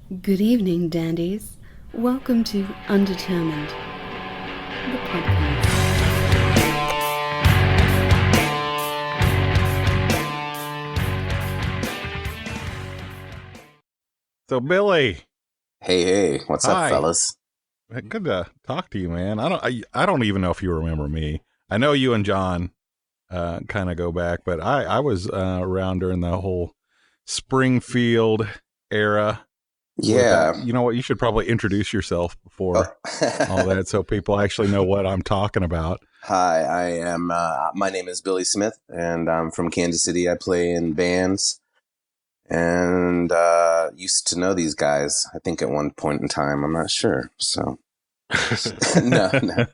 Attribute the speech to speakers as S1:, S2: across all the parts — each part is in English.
S1: Good evening, dandies. Welcome to Undetermined, the podcast.
S2: So Billy,
S3: Hey, what's up,
S2: hi.
S3: fellas?
S2: Good to talk to you, man. I don't even know if you remember me. I know you and John kind of go back, but I was around during the whole Springfield era with
S3: Yeah.
S2: you know what, you should probably introduce yourself before all
S3: Oh.
S2: that so people actually know what I'm talking about.
S3: Hi, I am. My name is Billy Smith, and I'm from Kansas City. I play in bands, and used to know these guys. I think at one point in time, I'm not sure. So no.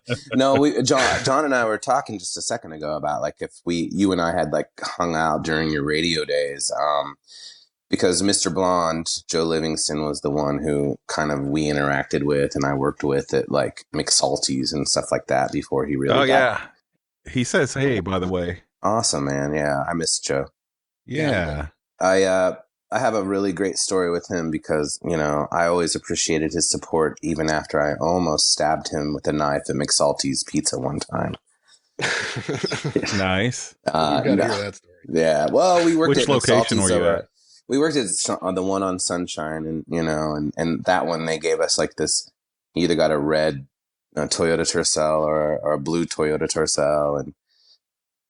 S3: John and I were talking just a second ago about like if you and I had like hung out during your radio days. Because Mr. Blonde, Joe Livingston, was the one who kind of we interacted with and I worked with at like McSalty's and stuff like that before he really
S2: Oh
S3: got
S2: yeah. He says, "Hey, by the way."
S3: awesome, man. Yeah, I miss Joe.
S2: Yeah.
S3: I have a really great story with him because, I always appreciated his support even after I almost stabbed him with a knife at McSalty's Pizza one time.
S2: Nice.
S4: You gotta hear that story.
S3: Yeah. Well, we worked
S2: Which
S3: at
S2: location
S3: McSalty's
S2: were you at?
S3: We worked at on the one on Sunshine, and that one they gave us like this. You either got a red Toyota Tercel or a blue Toyota Tercel, and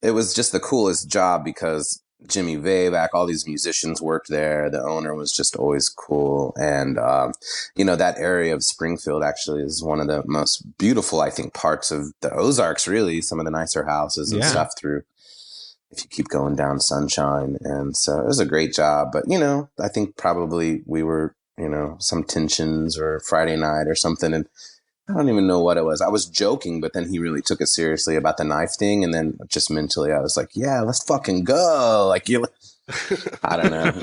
S3: it was just the coolest job because Jimmy Vavac, all these musicians worked there. The owner was just always cool, and that area of Springfield actually is one of the most beautiful, I think, parts of the Ozarks. Really, some of the nicer houses and stuff through. If you keep going down Sunshine. And so it was a great job. But, I think probably we were, some tensions or Friday night or something. And I don't even know what it was. I was joking, but then he really took it seriously about the knife thing. And then just mentally, I was like, yeah, let's fucking go. Like, I don't know.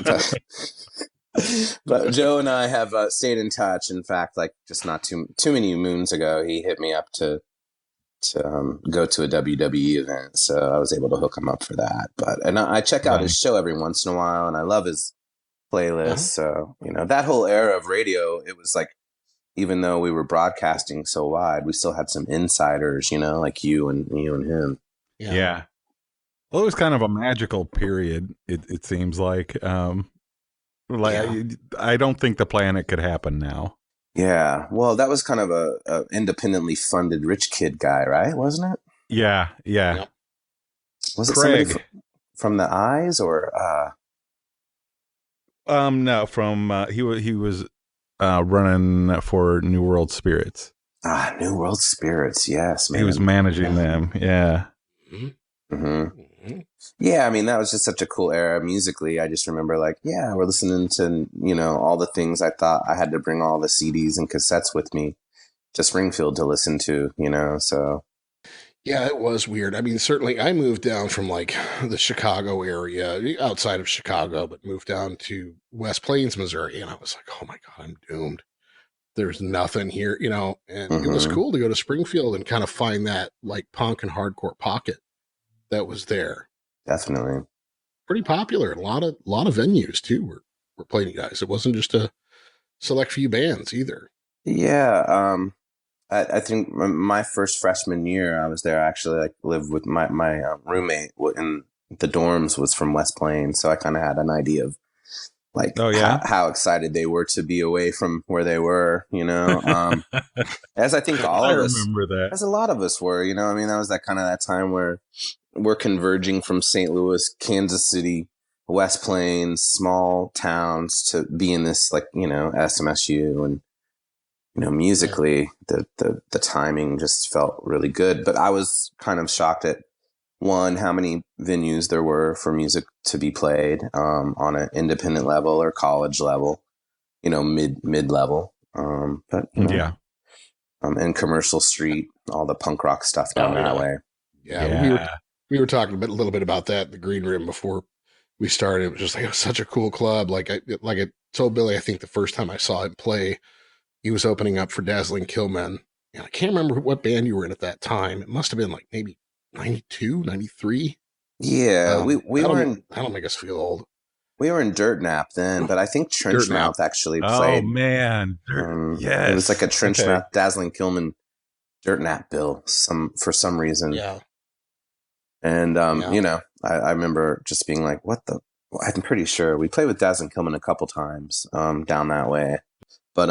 S3: But Joe and I have stayed in touch. In fact, like just not too many moons ago, he hit me up to go to a WWE event, so I was able to hook him up for that. And I check out his show every once in a while, and I love his playlist. So that whole era of radio, it was like even though we were broadcasting so wide, we still had some insiders, like you and him.
S2: Yeah. Well, it was kind of a magical period. It seems like, I don't think the planet could happen now.
S3: Yeah, well, that was kind of a independently funded rich kid guy, right? Wasn't it?
S2: Yeah. Yep.
S3: Was it
S2: Craig.
S3: somebody from the Eyes or?
S2: No, from he was running for New World Spirits.
S3: New World Spirits, yes, man.
S2: He was managing them. Yeah.
S3: Yeah, I mean, that was just such a cool era musically. I just remember like, yeah, we're listening to, all the things. I thought I had to bring all the CDs and cassettes with me to Springfield to listen to, so.
S4: Yeah, it was weird. I mean, certainly I moved down from like the Chicago area, outside of Chicago, but moved down to West Plains, Missouri. And I was like, oh my God, I'm doomed. There's nothing here, and it was cool to go to Springfield and kind of find that like punk and hardcore pocket that was there.
S3: Definitely.
S4: Pretty popular. A lot of venues too were playing you guys. It wasn't just a select few bands either.
S3: Yeah. I think my first freshman year, I was there. I actually like lived with my roommate in the dorms was from West Plains. So I kind of had an idea of like how excited they were to be away from where they were, as I think all of us,
S2: remember that.
S3: as a lot of us were, I mean, that was that time where we're converging from St. Louis, Kansas City, West Plains, small towns to be in this like, SMSU and, musically the timing just felt really good, but I was kind of shocked at how many venues there were for music to be played, on an independent level or college level, mid level. And Commercial Street, all the punk rock stuff down that way.
S4: Yeah. We were talking a little bit about that in the green room before we started. It was just like, it was such a cool club. Like I told Billy, I think the first time I saw him play, he was opening up for Dazzling Killmen. And I can't remember what band you were in at that time. It must have been like maybe 92, 93.
S3: Yeah, we were in.
S4: That'll make us feel old.
S3: We were in Dirtnap then, but I think Trenchmouth actually
S2: Oh
S3: played.
S2: man, yes,
S3: it was like a Trenchmouth,
S2: okay.
S3: Dazzling Kilman Dirtnap bill for some reason.
S4: Yeah.
S3: And you know, I remember just being like, "What the?" I'm pretty sure we played with Dazzling Kilman a couple times down that way, but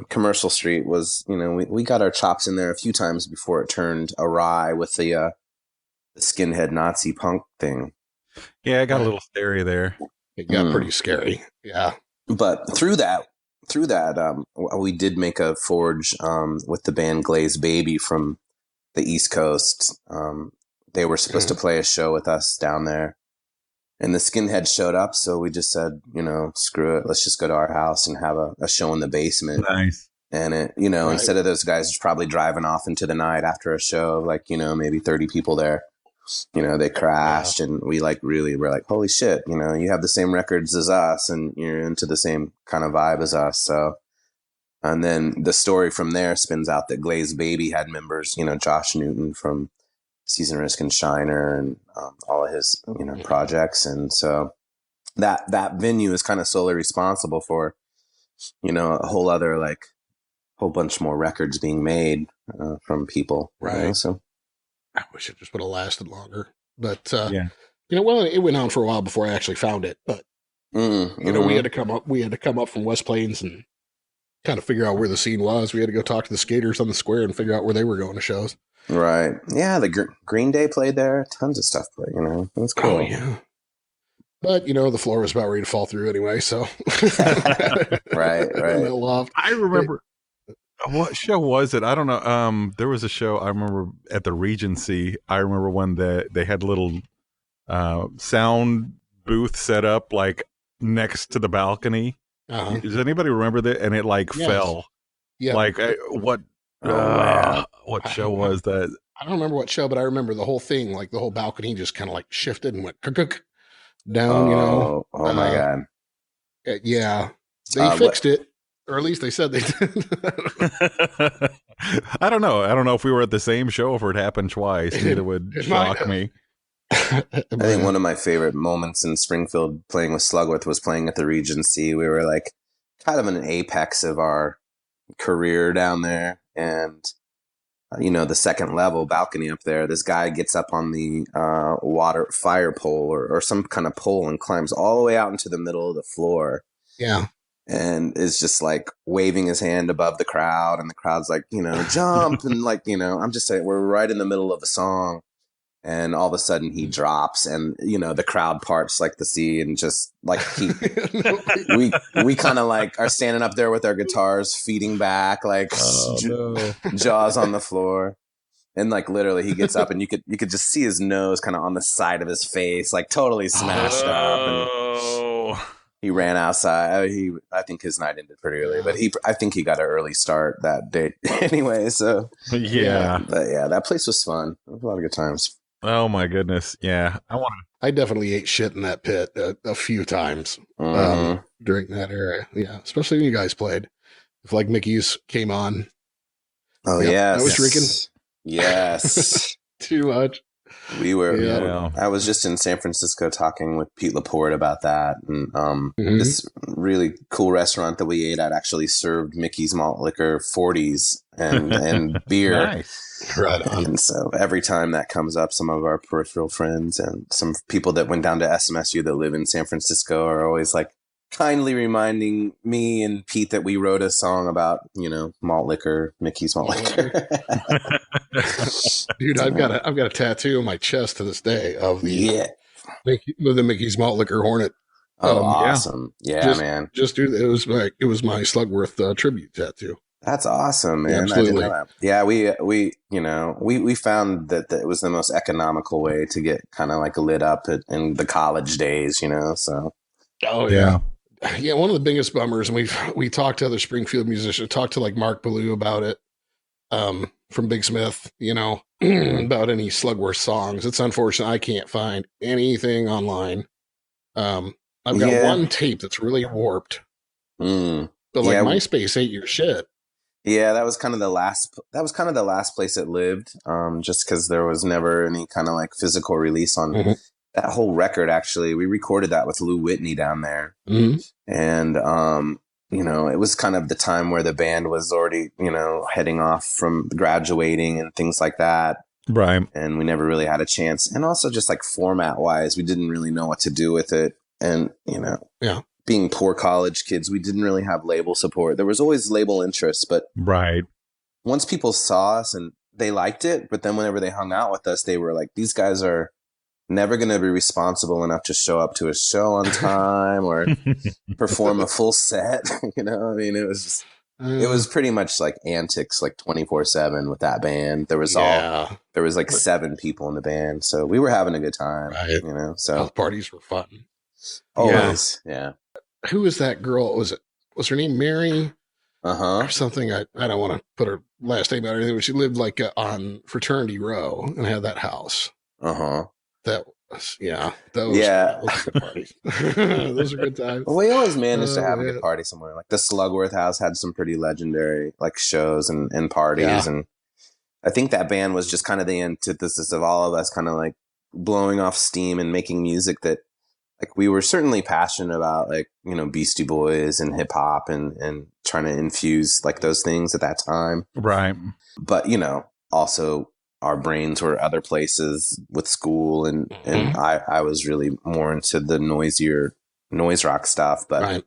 S3: Commercial Street was, you know, we got our chops in there a few times before it turned awry with the skinhead Nazi punk thing.
S2: Yeah, I got a little scary there.
S4: It got pretty scary. Yeah.
S3: But through that, we did make a forge with the band Glaze Baby from the East Coast. They were supposed to play a show with us down there, and the skinhead showed up. So we just said, you know, screw it. Let's just go to our house and have a show in the basement.
S2: Nice.
S3: And it, you know, instead of those guys probably driving off into the night after a show, like, you know, maybe 30 people there, you know, they crashed, and we like really were like, holy shit, you know, you have the same records as us and you're into the same kind of vibe as us. So, and then the story from there spins out that Glaze Baby had members, you know, Josh Newton from Season Risk and Shiner and all of his, you know, projects. And so that venue is kind of solely responsible for, you know, a whole other, like, whole bunch more records being made from people.
S4: Right.
S3: You know, so.
S4: I wish it just would have lasted longer, but
S2: Yeah.
S4: you know, well, it went on for a while before I actually found it. But you know, we had to come up from West Plains and kind of figure out where the scene was. We had to go talk to the skaters on the square and figure out where they were going to shows.
S3: Right. Yeah, the Green Day played there. Tons of stuff played. You know, that's cool.
S4: Oh yeah. But you know, the floor was about ready to fall through anyway. So
S3: right.
S4: I
S2: remember. What show was it? I don't know. There was a show I remember at the Regency. I remember when they had a little sound booth set up like next to the balcony. Does anybody remember that? And it like fell. Yeah. Like what? What show was that?
S4: I don't remember what show, but I remember the whole thing. Like the whole balcony just kind of like shifted and went down. You know.
S3: Oh my god.
S4: Yeah, they fixed it. Or at least they said they did.
S2: I don't know. I don't know if we were at the same show or if it happened twice. Neither would shock me.
S3: I think one of my favorite moments in Springfield playing with Slugworth was playing at the Regency. We were like kind of an apex of our career down there. And, you know, the second level balcony up there, this guy gets up on the fire pole or some kind of pole and climbs all the way out into the middle of the floor.
S4: Yeah.
S3: And is just like waving his hand above the crowd, and the crowd's like, you know, jump. And like, you know, I'm just saying, we're right in the middle of a song, and all of a sudden he drops, and, you know, the crowd parts like the sea, and just like we kind of like are standing up there with our guitars feeding back, like jaws on the floor. And like literally he gets up and you could just see his nose kind of on the side of his face, like totally smashed up. And he ran outside. I think his night ended pretty early, but I think he got an early start that day anyway. So
S2: yeah,
S3: but yeah, that place was fun. It was a lot of good times.
S2: Oh my goodness, yeah.
S4: I definitely ate shit in that pit a few times during that era. Yeah, especially when you guys played. If like Mickey's came on.
S3: Oh yeah,
S4: I was drinking.
S3: Yes,
S4: too much.
S3: We were. Yeah. I was just in San Francisco talking with Pete Laporte about that, and this really cool restaurant that we ate at actually served Mickey's malt liquor 40s and beer.
S2: Nice.
S4: Right on.
S3: And so every time that comes up, some of our peripheral friends and some people that went down to SMSU that live in San Francisco are always like kindly reminding me and Pete that we wrote a song about, you know, malt liquor, Mickey's malt liquor.
S4: Dude, I've got a tattoo on my chest to this day of the Mickey's malt liquor hornet.
S3: Oh, awesome! Yeah, man.
S4: Just dude, it was my Slugworth tribute tattoo.
S3: That's awesome, man. Yeah,
S4: absolutely.
S3: I didn't know that. Yeah, we found that it was the most economical way to get kind of like lit up in the college days, you know. So.
S4: Oh yeah. Yeah, one of the biggest bummers, and we talked to other Springfield musicians, talked to like Mark Ballou about it, from Big Smith, you know, about any Slugworth songs. It's unfortunate I can't find anything online. I've got one tape that's really warped, but like MySpace ain't your shit.
S3: Yeah, that was kind of the last place it lived, just because there was never any kind of like physical release on that whole record, actually, we recorded that with Lou Whitney down there.
S4: Mm-hmm.
S3: And, you know, it was kind of the time where the band was already, you know, heading off from graduating and things like that.
S2: Right.
S3: And we never really had a chance. And also just like format wise, we didn't really know what to do with it. And, you know,
S4: Yeah.
S3: being poor college kids, we didn't really have label support. There was always label interest, but
S2: Right.
S3: once people saw us and they liked it, but then whenever they hung out with us, they were like, these guys are never going to be responsible enough to show up to a show on time or perform a full set. You know, I mean, it was just, it was pretty much like antics, like 24/7 with that band. There was like 7 people in the band, so we were having a good time.
S4: Right.
S3: You know, so
S4: House parties were fun.
S3: always, yeah.
S4: Who was that girl? Was her name Mary or something? I don't want to put her last name out or anything, but she lived like on Fraternity Row and had that house. That was, those were good parties. Those are good times.
S3: Well, we always managed to have a good party somewhere. Like the Slugworth house had some pretty legendary like shows and parties. And I think that band was just kind of the antithesis of all of us, kind of like blowing off steam and making music that like we were certainly passionate about, like, you know, Beastie Boys and hip hop and trying to infuse like those things at that time.
S2: Right.
S3: But, you know, also our brains were other places with school, and I was really more into the noisier noise rock stuff. But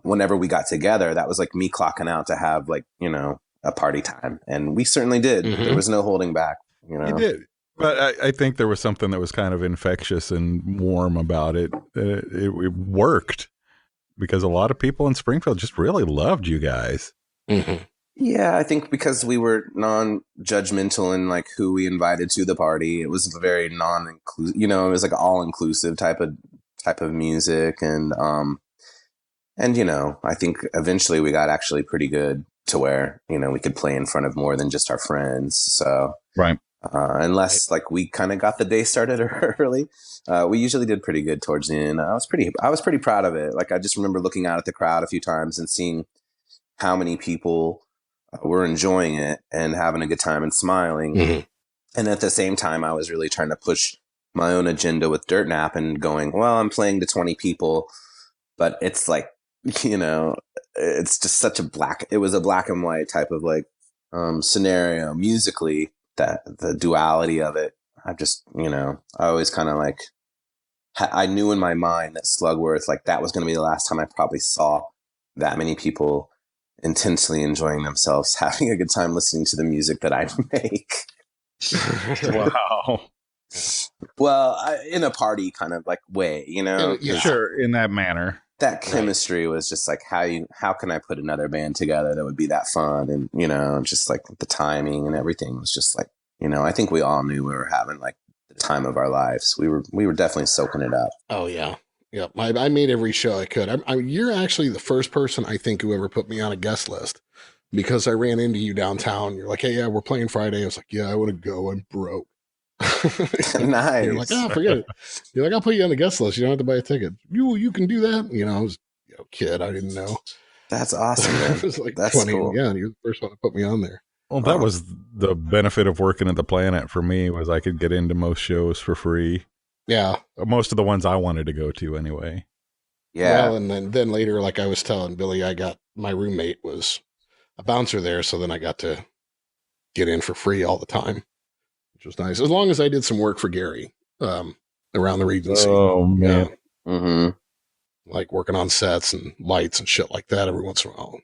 S3: whenever we got together, that was like me clocking out to have like, you know, a party time. And we certainly did. There was no holding back, you know.
S2: You did. But I think there was something that was kind of infectious and warm about it. It worked because a lot of people in Springfield just really loved you guys.
S3: Yeah, I think because we were non-judgmental in like who we invited to the party. It was very non-inclusive, you know, it was like all-inclusive type of music. And you know, I think eventually we got actually pretty good to where, you know, we could play in front of more than just our friends. So,
S2: right.
S3: Unless like we kind of got the day started early, we usually did pretty good towards the end. I was pretty proud of it. Like I just remember looking out at the crowd a few times and seeing how many people were enjoying it and having a good time and smiling. And at the same time, I was really trying to push my own agenda with Dirtnap and going, well, I'm playing to 20 people, but it's like, you know, it's just it was a black and white type of like scenario musically, that the duality of it. I just, you know, I always kind of like, I knew in my mind that Slugworth, like that was going to be the last time I probably saw that many people intensely enjoying themselves, having a good time listening to the music that I make.
S2: Wow.
S3: Well, in a party kind of like way, you know?
S2: Yeah, sure, in that manner.
S3: That chemistry was just like, how can I put another band together that would be that fun? And, you know, just like the timing and everything was just like, you know, I think we all knew we were having like the time of our lives. We were definitely soaking it up.
S4: Oh, yeah. Yeah, I made every show I could. You're actually the first person I think who ever put me on a guest list, because I ran into you downtown. You're like, hey, yeah, we're playing Friday. I was like, yeah, I want to go. I'm broke.
S3: Nice.
S4: You're like, oh, forget it. You're like, I'll put you on the guest list. You don't have to buy a ticket. You can do that. You know, I was a kid. I didn't know.
S3: That's awesome, man.
S4: I was like
S3: That's
S4: 20.
S3: cool.
S4: Yeah, and you're the first one to put me on there.
S2: Well, that was the benefit of working at the Planet for me, was I could get into most shows for free.
S4: Yeah.
S2: Most of the ones I wanted to go to anyway.
S3: Yeah.
S4: Well, and then later, like I was telling Billy, my roommate was a bouncer there, so then I got to get in for free all the time, which was nice. As long as I did some work for Gary around the Regency.
S2: Oh, man.
S3: Yeah.
S4: Like working on sets and lights and shit like that every once in a while.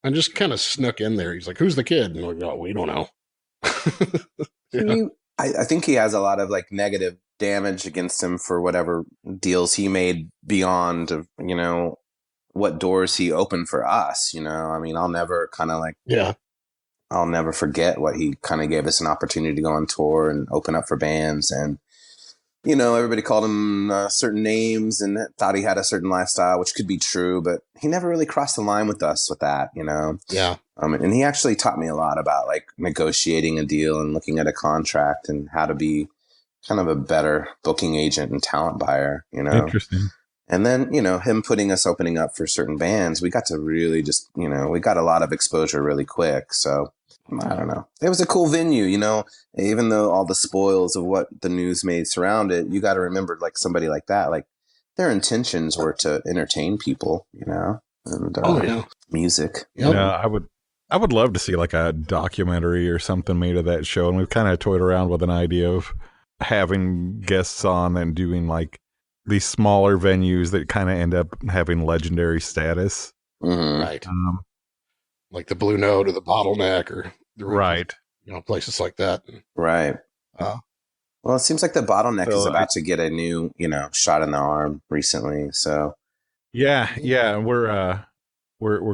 S4: And just kind of snuck in there. He's like, who's the kid? And we're like, oh, we don't know.
S3: I think he has a lot of like negative damage against him for whatever deals he made beyond, you know, what doors he opened for us. You know, I mean, I'll never forget what he kind of gave us an opportunity to go on tour and open up for bands. And, you know, everybody called him certain names and thought he had a certain lifestyle, which could be true, but he never really crossed the line with us with that, you know?
S4: Yeah.
S3: And he actually taught me a lot about like negotiating a deal and looking at a contract and how to be kind of a better booking agent and talent buyer, you know?
S2: Interesting.
S3: And then, you know, him opening up for certain bands, we got to really just, you know, we got a lot of exposure really quick. So I don't know. It was a cool venue, even though all the spoils of what the news made surround it, you got to remember, like, somebody like that, like, their intentions were to entertain people, and music.
S4: Yep.
S2: I would love to see like a documentary or something made of that show. And we've kind of toyed around with an idea of having guests on and doing like these smaller venues that kind of end up having legendary status.
S3: Mm-hmm.
S4: Right. Like the Blue Note or the Bottleneck or the
S2: right.
S4: Places like that.
S3: Right. Well, it seems like the Bottleneck is about to get a new, shot in the arm recently. So
S2: yeah, we're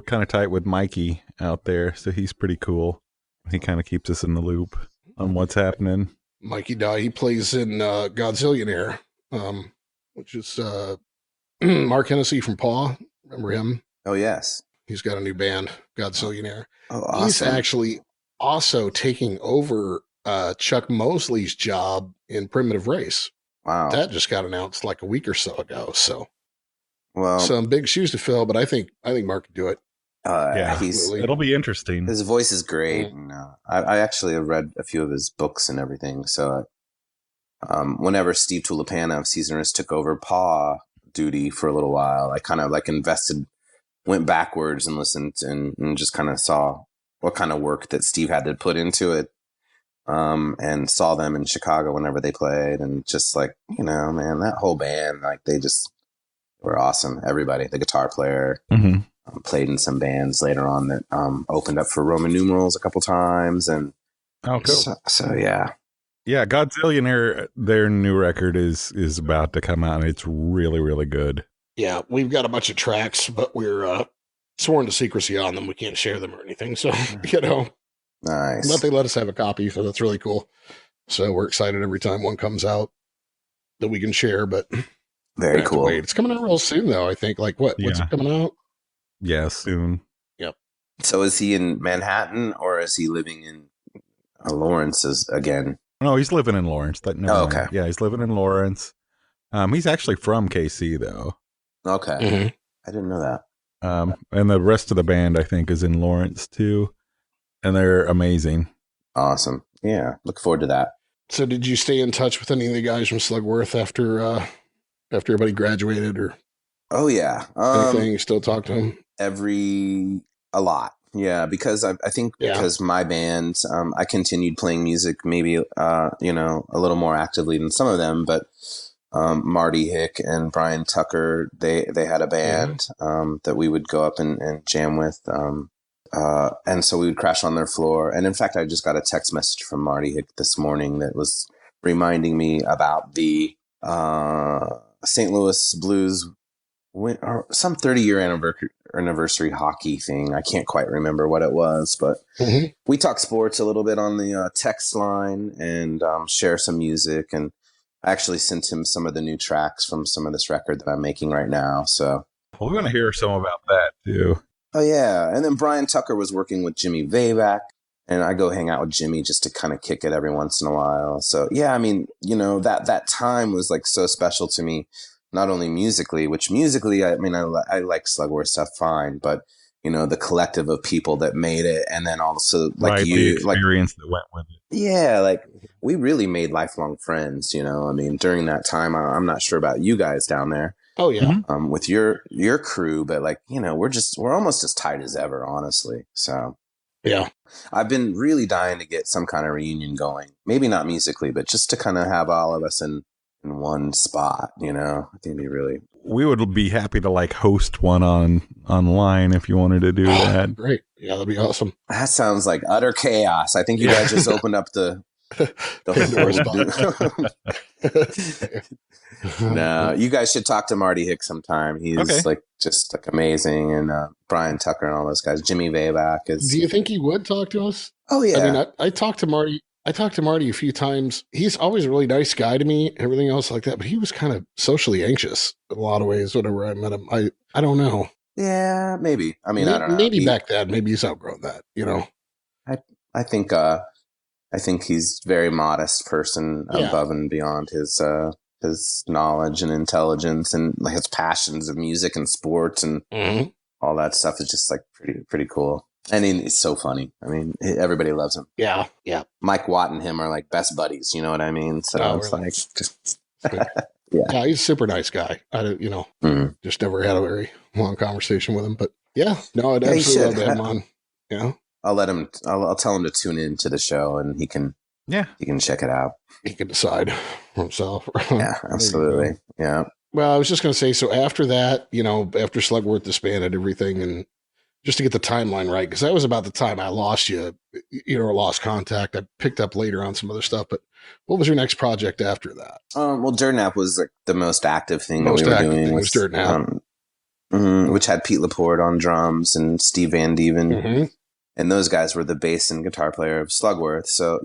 S2: kind of tight with Mikey out there, so he's pretty cool. He kind of keeps us in the loop on what's happening.
S4: Mikey Dye, he plays in Godzillionaire, which is Mark Hennessy from Paw. Remember him?
S3: Oh, yes.
S4: He's got a new band, Godzillionaire.
S3: Oh, awesome.
S4: He's actually also taking over Chuck Mosley's job in Primitive Race.
S3: Wow.
S4: That just got announced like a week or so ago. So,
S3: well,
S4: some big shoes to fill, but I think Mark can do it.
S2: Yeah, it'll be interesting.
S3: His voice is great. I actually have read a few of his books and everything. So, whenever Steve Tulipana of Seasoners took over Paw duty for a little while, I kind of like went backwards and listened and just kind of saw what kind of work that Steve had to put into it. And saw them in Chicago whenever they played, and just like, man, that whole band, like, they just were awesome. Everybody, the guitar player, played in some bands later on that opened up for Roman Numerals a couple times, and
S2: cool.
S3: So yeah,
S2: Godzillionaire, their new record is about to come out, and it's really, really good.
S4: Yeah, we've got a bunch of tracks, but we're sworn to secrecy on them. We can't share them or anything, so
S3: nice.
S4: But they let us have a copy, so that's really cool. So we're excited every time one comes out that we can share, but
S3: very cool.
S4: It's coming out real soon, though, I think. Like, what's it coming out?
S2: Yeah, soon.
S4: Yep.
S3: So is he in Manhattan, or is he living in Lawrence again?
S2: No, he's living in Lawrence.
S3: Okay.
S2: Yeah, he's living in Lawrence. He's actually from KC, though.
S3: Okay.
S4: Mm-hmm.
S3: I didn't know that.
S2: And the rest of the band, I think, is in Lawrence, too. And they're amazing.
S3: Awesome. Yeah, look forward to that.
S4: So did you stay in touch with any of the guys from Slugworth after everybody graduated, or?
S3: Oh, yeah.
S4: Anything? You still talk to them?
S3: A lot. Yeah, because I think because my band, I continued playing music maybe, a little more actively than some of them, but Marty Hick and Brian Tucker, they had a band that we would go up and jam with. And so we would crash on their floor. And in fact, I just got a text message from Marty Hick this morning that was reminding me about the St. Louis Blues or some 30-year anniversary hockey thing. I can't quite remember what it was, but we talk sports a little bit on the text line and share some music. And I actually sent him some of the new tracks from some of this record that I'm making right now. So
S2: we're going to hear some about that too.
S3: Oh, yeah. And then Brian Tucker was working with Jimmy Vavac, and I go hang out with Jimmy just to kind of kick it every once in a while. So, yeah, I mean, that time was like so special to me, not only musically, which musically, I mean, I like Slugworth stuff fine, but, the collective of people that made it. And then also like
S2: the experience that went with it.
S3: Yeah. Like we really made lifelong friends, I mean, during that time, I'm not sure about you guys down there.
S4: Oh yeah.
S3: With your crew, but like, we're almost as tight as ever, honestly. So
S4: yeah,
S3: I've been really dying to get some kind of reunion going. Maybe not musically, but just to kind of have all of us in one spot, I think it'd be really.
S2: We would be happy to like host one online if you wanted to do that.
S4: Great. Yeah, that'd be awesome.
S3: That sounds like utter chaos. I think you guys just opened up the No, you guys should talk to Marty Hick sometime. He's just amazing, and Brian Tucker and all those guys. Jimmy Vavac is.
S4: Do you think he would talk to us?
S3: Oh yeah.
S4: I mean, I talked to Marty. I talked to Marty a few times. He's always a really nice guy to me, everything else like that. But he was kind of socially anxious in a lot of ways. Whenever I met him, I don't know.
S3: Yeah, maybe. I mean, I don't know.
S4: Maybe back then, maybe he's outgrown that.
S3: I think he's a very modest person, above and beyond his knowledge and intelligence and like his passions of music and sports and all that stuff is just like pretty cool. And he's so funny. I mean, everybody loves him.
S4: Yeah. Yeah.
S3: Mike Watt and him are like best buddies. You know what I mean? So
S4: Oh,
S3: it's
S4: really?
S3: like just
S4: Yeah. He's a super nice guy.
S3: Mhm.
S4: Just never had a very long conversation with him, but yeah, no, I'd
S3: Yeah, you
S4: absolutely love
S3: should.
S4: to have him on. Yeah.
S3: I'll let him. I'll tell him to tune in to the show, and he can check it out.
S4: He can decide for himself.
S3: Yeah, absolutely. Yeah.
S4: Well, I was just going to say, so after that, after Slugworth disbanded everything, and just to get the timeline right, because that was about the time I lost you, or lost contact. I picked up later on some other stuff, but what was your next project after that?
S3: Well, Dirtnap was like the most active thing
S4: Most
S3: that we were
S4: active
S3: doing.
S4: thing was Dirtnap.
S3: Which had Pete Laporte on drums and Steve Van Dieven.
S4: Mm-hmm.
S3: And those guys were the bass and guitar player of Slugworth. So,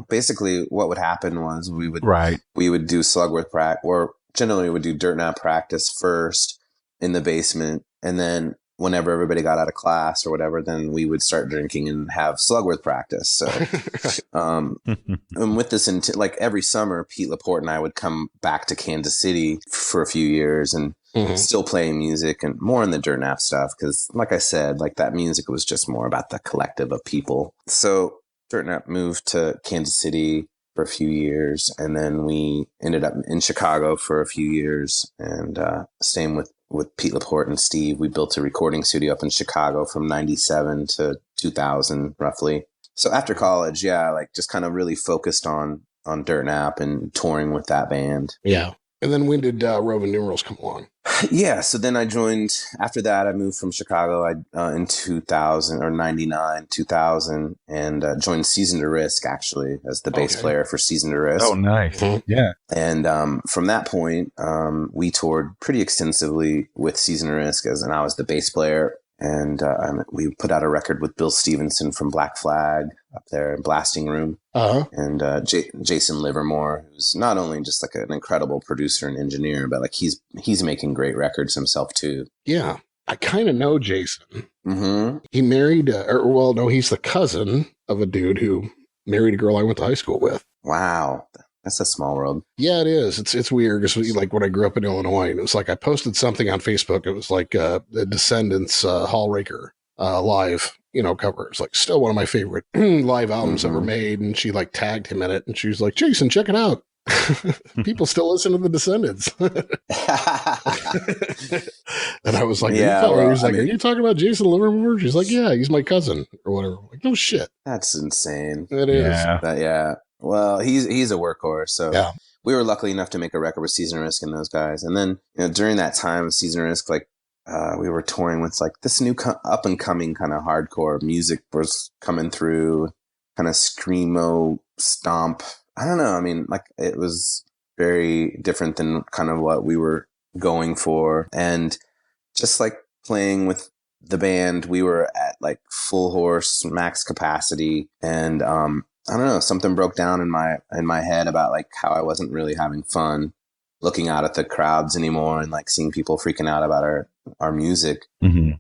S3: basically what would happen was we would do Slugworth practice, or generally we would do Dirtnap practice first in the basement. And then whenever everybody got out of class or whatever, then we would start drinking and have Slugworth practice. So, and with this, like every summer, Pete Laporte and I would come back to Kansas City for a few years and still playing music and more in the Dirtnap stuff. Cause like I said, like that music was just more about the collective of people. So Dirtnap moved to Kansas City for a few years. And then we ended up in Chicago for a few years, and staying with Pete Laporte and Steve. We built a recording studio up in Chicago from 97 to 2000 roughly. So after college, like just kind of really focused on Dirtnap and touring with that band.
S4: Yeah. And then when did Roman Numerals come along?
S3: Yeah, so then I joined, after that I moved from Chicago in 2000 or 99, 2000, and joined Season to Risk actually as the bass player for Season to Risk.
S2: Oh, nice. Yeah.
S3: And from that point, we toured pretty extensively with Season to Risk, and I was the bass player. And we put out a record with Bill Stevenson from Black Flag up there in Blasting Room. And Jason Livermore, who's not only just like an incredible producer and engineer, but like he's making great records himself too.
S4: Yeah, I kind of know Jason.
S3: Mm-hmm.
S4: He married, he's the cousin of a dude who married a girl I went to high school with.
S3: Wow. That's a small world.
S4: Yeah, it is. It's weird because like when I grew up in Illinois, and it was like I posted something on Facebook. It was like the Descendants Hallraker live, cover. It's like still one of my favorite live albums ever made. And she like tagged him in it, and she was like, "Jason, check it out." People still listen to the Descendants. And I was like, are you talking about Jason Livermore? She's like, yeah, he's my cousin or whatever. I'm like, no shit.
S3: That's insane.
S4: It is.
S3: Yeah. Well, he's a workhorse. So
S4: yeah.
S3: We were lucky enough to make a record with Season Risk and those guys. And then, during that time, Season Risk, like, we were touring with like this new up and coming kind of hardcore music was coming through, kind of screamo stomp. I don't know. I mean, like it was very different than kind of what we were going for. And just like playing with the band, we were at like full horse, max capacity. And, I don't know, something broke down in my head about like how I wasn't really having fun looking out at the crowds anymore and like seeing people freaking out about our music.
S2: Mm-hmm.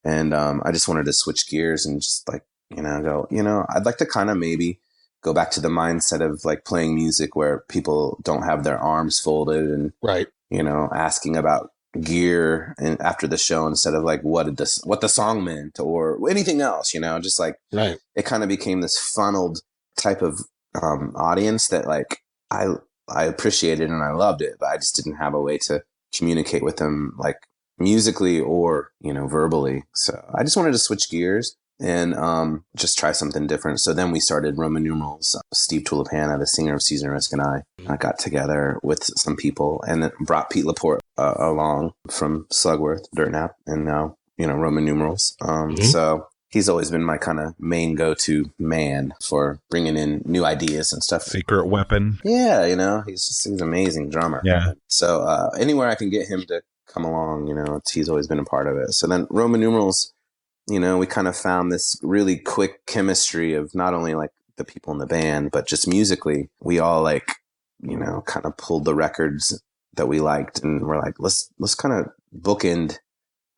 S3: And I just wanted to switch gears and just like, go, I'd like to kind of maybe go back to the mindset of like playing music where people don't have their arms folded and,
S4: right.
S3: Asking about gear and after the show instead of like what the song meant or anything else, just like
S4: right.
S3: It kind of became this funneled type of audience that like I appreciated and I loved it, but I just didn't have a way to communicate with them like musically or verbally. So I just wanted to switch gears and just try something different. So then we started Roman Numerals. Steve Tulipana, the singer of Season Risk, and I got together with some people and then brought Pete Laporte along from Slugworth, Dirtnap, and now Roman Numerals. So he's always been my kind of main go-to man for bringing in new ideas and stuff.
S2: Secret weapon.
S3: Yeah, he's an amazing drummer.
S2: Yeah.
S3: So anywhere I can get him to come along, he's always been a part of it. So then Roman Numerals, we kind of found this really quick chemistry of not only like the people in the band, but just musically, we all like, kind of pulled the records that we liked and we're like, let's kind of bookend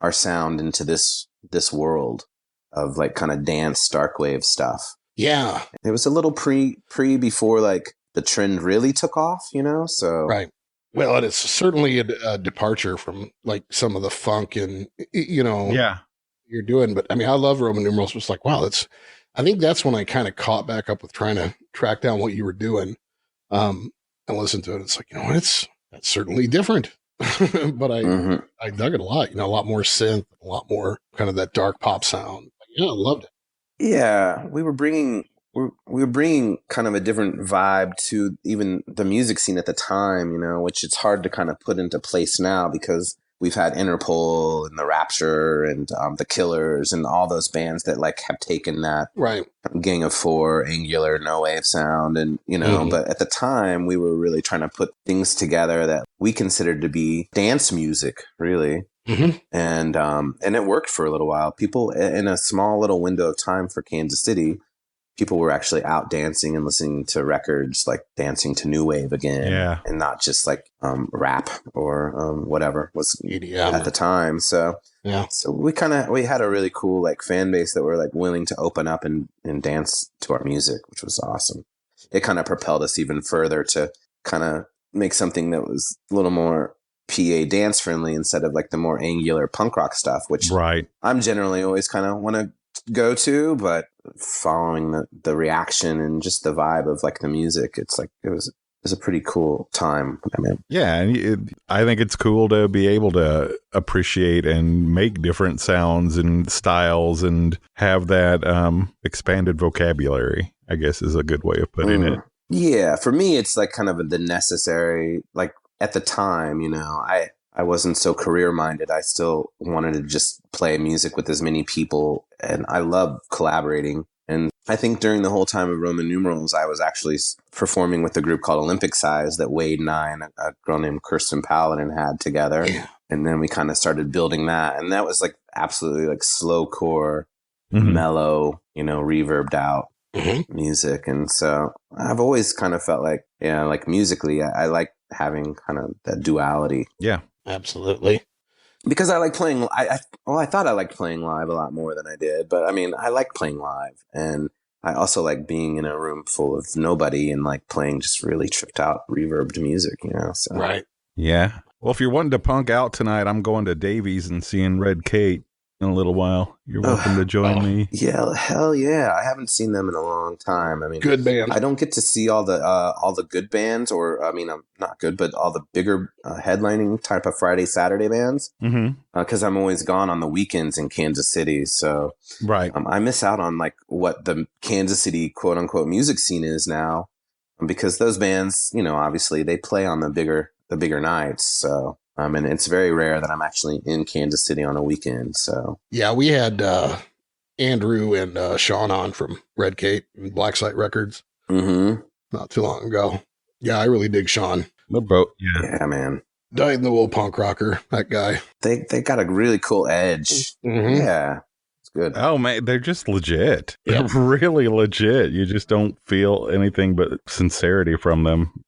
S3: our sound into this world of like kind of dance dark wave stuff.
S4: Yeah.
S3: It was a little before like the trend really took off, so.
S4: Right. Well, and it's certainly a departure from like some of the funk and,
S2: Yeah.
S4: you're doing. But I mean, I love Roman numerals. It's like, wow, I think that's when I kind of caught back up with trying to track down what you were doing. And listen to it. It's like, that's certainly different. But I dug it a lot, a lot more synth, a lot more kind of that dark pop sound. Yeah, I loved it.
S3: Yeah, we were bringing kind of a different vibe to even the music scene at the time, which it's hard to kind of put into place now because we've had Interpol and the Rapture and the Killers and all those bands that like have taken that
S4: right
S3: Gang of Four, angular, no wave sound, and but at the time we were really trying to put things together that we considered to be dance music, really. And it worked for a little while. People in a small little window of time for Kansas City, people were actually out dancing and listening to records, like dancing to new wave again, and not just like rap or whatever was EDM at the time. So so we had a really cool like fan base that were like willing to open up and dance to our music, which was awesome. It kind of propelled us even further to kind of make something that was a little more PA dance friendly instead of like the more angular punk rock stuff, which I'm generally always kind of want to go to, but following the reaction and just the vibe of like the music, it's like it was a pretty cool time. I mean,
S2: and I think it's cool to be able to appreciate and make different sounds and styles and have that expanded vocabulary, I guess is a good way of putting it.
S3: Yeah, for me it's like kind of the necessary, like at the time, I wasn't so career minded. I still wanted to just play music with as many people, and I love collaborating. And I think during the whole time of Roman numerals, I was actually performing with a group called Olympic Size that Wade and I and a girl named Kirsten Paladin had together. Yeah. And then we kind of started building that. And that was like absolutely like slowcore, mellow, reverbed out music. And so I've always kind of felt like, like musically, I like having kind of that duality.
S2: Yeah.
S4: Absolutely.
S3: Because I like playing, I thought I liked playing live a lot more than I did, but I mean, I like playing live, and I also like being in a room full of nobody and like playing just really tripped out reverbed music, so.
S4: Right.
S2: Yeah. Well, if you're wanting to punk out tonight, I'm going to Davies and seeing Red Kate in a little while. You're welcome to join me.
S3: Yeah, hell yeah. I haven't seen them in a long time. I mean,
S4: good band.
S3: I don't get to see all the good bands, or I mean, I'm not good, but all the bigger headlining type of Friday, Saturday bands. Because I'm always gone on the weekends in Kansas City. So I miss out on like what the Kansas City quote unquote music scene is now, because those bands, obviously they play on the bigger nights. So. And it's very rare that I'm actually in Kansas City on a weekend. So
S4: yeah, we had Andrew and Sean on from Red Kate and Black Site Records not too long ago. Yeah, I really dig Sean.
S2: The boat,
S3: yeah, man.
S4: Died in the wool punk rocker. That guy.
S3: They got a really cool edge. Yeah. Good.
S2: Oh man, they're just legit. They're really legit. You just don't feel anything but sincerity from them,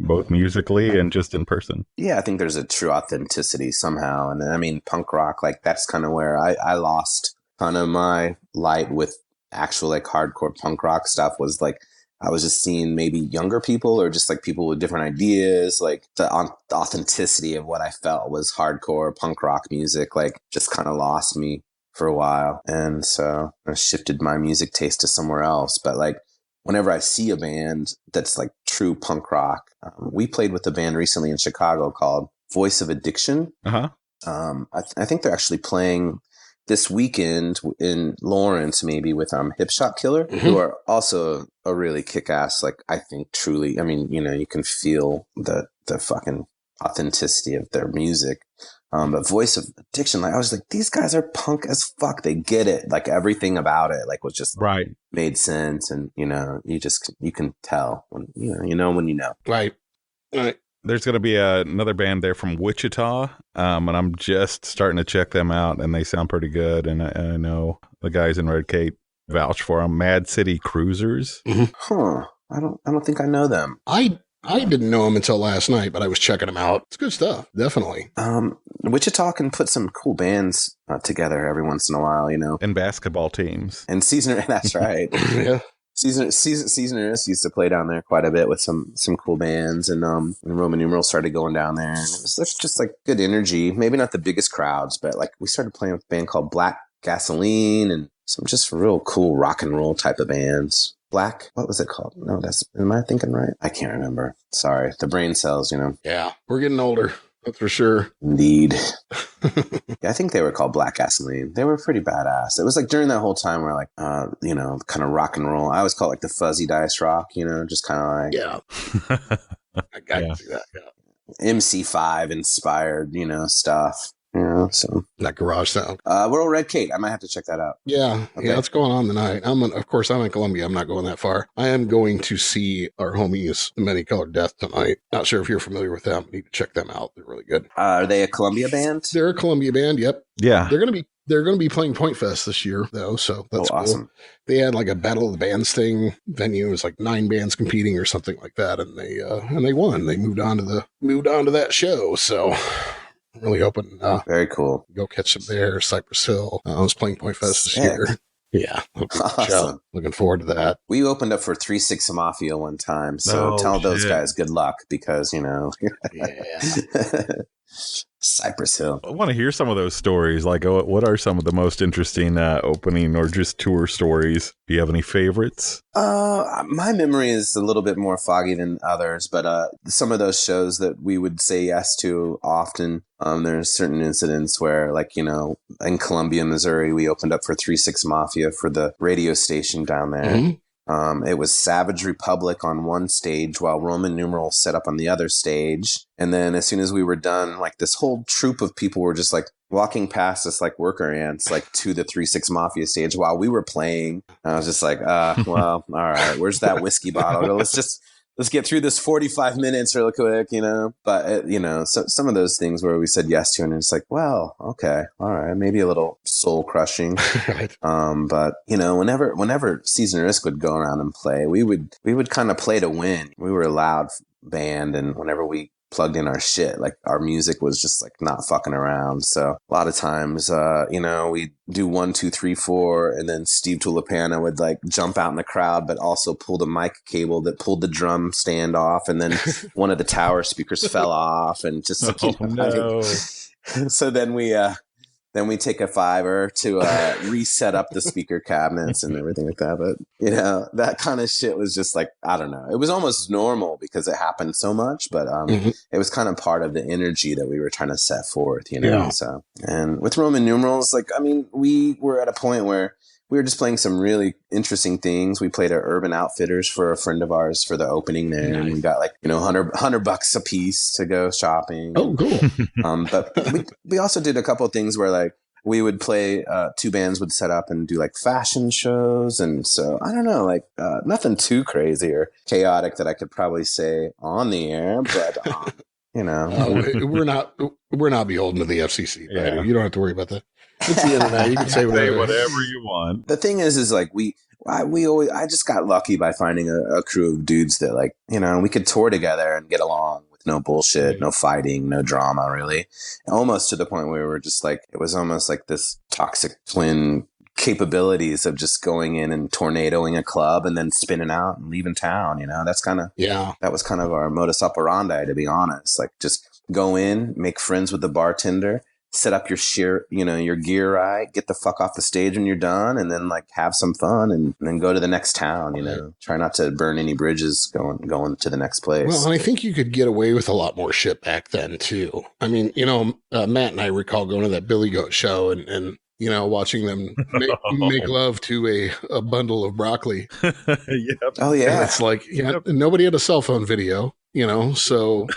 S2: both musically and just in person.
S3: Yeah, I think there's a true authenticity somehow. And I mean, punk rock, like that's kind of where I lost kind of my light with actual like hardcore punk rock stuff. Was like I was just seeing maybe younger people or just like people with different ideas. Like the authenticity of what I felt was hardcore punk rock music, like just kind of lost me for a while. And so I shifted my music taste to somewhere else. But like whenever I see a band that's like true punk rock, we played with a band recently in Chicago called Voice of Addiction. I think they're actually playing this weekend in Lawrence, maybe with Hip Shot Killer, who are also a really kick-ass, like I think truly, I mean, you can feel the fucking authenticity of their music. But Voice of Addiction, like I was like, these guys are punk as fuck. They get it. Like everything about it, like was just made sense. And you can tell when you know.
S4: Right.
S2: There's going to be another band there from Wichita, and I'm just starting to check them out, and they sound pretty good. And I know the guys in Red Cape vouch for them. Mad City Cruisers.
S3: Huh. I don't think I know them.
S4: I didn't know them until last night, but I was checking them out. It's good stuff, definitely.
S3: Wichita can put some cool bands together every once in a while,
S2: and basketball teams.
S3: And Seasoner, that's right.
S4: Yeah.
S3: Seasoners used to play down there quite a bit with some cool bands, and Roman Numerals started going down there, and it was just like good energy. Maybe not the biggest crowds, but like we started playing with a band called Black Gasoline and some just real cool rock and roll type of bands. Black, what was it called? No, am I thinking right? I can't remember. Sorry, the brain cells,
S4: Yeah, we're getting older. That's for sure.
S3: Indeed. Yeah, I think they were called Black Gasoline. They were pretty badass. It was like during that whole time where like, kind of rock and roll. I always call it like the fuzzy dice rock, just kind of like.
S4: Yeah. I can see that. Yeah.
S3: MC5 inspired, stuff. So
S4: that garage sound.
S3: World Red Kate. I might have to check that out.
S4: Yeah, okay. Yeah, that's going on tonight. Of course, I'm in Columbia. I'm not going that far. I am going to see our homies, the Many Colored Death, tonight. Not sure if you're familiar with them. Need to check them out. They're really good.
S3: Are they a Columbia band?
S4: They're a Columbia band. Yep.
S2: Yeah.
S4: They're gonna be playing Point Fest this year, though. So that's cool. Awesome. They had like a Battle of the Bands thing venue. It was like 9 bands competing or something like that, and they won. They moved on to that show. So. Really hoping.
S3: Very cool.
S4: Go catch them there. Cypress Hill. I was playing Point Fest this year. Yeah.
S3: Awesome.
S4: Looking forward to that.
S3: We opened up for 3-6 Mafia one time. So tell those guys good luck because,
S4: Yeah.
S3: Cypress Hill.
S2: I want to hear some of those stories. Like, what are some of the most interesting opening or just tour stories? Do you have any favorites?
S3: My memory is a little bit more foggy than others, but some of those shows that we would say yes to often, there's certain incidents where, like, in Columbia, Missouri, we opened up for 3-6 Mafia for the radio station down there. Mm-hmm. It was Savage Republic on one stage while Roman Numerals set up on the other stage. And then as soon as we were done, like this whole troop of people were just like walking past us like worker ants, like to the 3-6 Mafia stage while we were playing. I was just like, well, all right, where's that whiskey bottle? Let's get through this 45 minutes real quick, But, so some of those things where we said yes to, and it's like, well, okay, all right, maybe a little soul crushing.
S4: Right.
S3: But, whenever Season Risk would go around and play, we would kind of play to win. We were a loud band, and whenever we plugged in our shit, like our music was just like not fucking around. So a lot of times, we do 1, 2, 3, 4, and then Steve Tulipana would like jump out in the crowd, but also pull the mic cable that pulled the drum stand off, and then one of the tower speakers fell off, and just
S2: no.
S3: So then we take a $5 to reset up the speaker cabinets and everything like that. But, that kind of shit was just like, I don't know. It was almost normal because it happened so much, but it was kind of part of the energy that we were trying to set forth,
S4: Yeah.
S3: So, and with Roman Numerals, like, I mean, we were at a point where we were just playing some really interesting things. We played at Urban Outfitters for a friend of ours for the opening there. Nice. And we got like, $100 a piece to go shopping.
S4: Oh, cool.
S3: But we also did a couple of things where like we would play, 2 bands would set up and do like fashion shows. And so I don't know, like nothing too crazy or chaotic that I could probably say on the air, but
S4: we're not beholden to the FCC.
S2: Yeah.
S4: Right? You don't have to worry about that. It's the internet. You can say whatever
S2: you want.
S3: The thing is like I just got lucky by finding a crew of dudes that like, we could tour together and get along with no bullshit, no fighting, no drama really. Almost to the point where we were just like, it was almost like this toxic twin capabilities of just going in and tornadoing a club and then spinning out and leaving town. That's kind of, that was kind of our modus operandi, to be honest. Like just go in, make friends with the bartender, set up your your gear right, get the fuck off the stage when you're done, and then like have some fun and then go to the next town, Try not to burn any bridges going to the next place.
S4: Well, and I think you could get away with a lot more shit back then too. I mean, Matt and I recall going to that Billy Goat show and watching them make love to a bundle of broccoli.
S2: Yep.
S3: Oh yeah.
S4: And it's like, nobody had a cell phone video. So.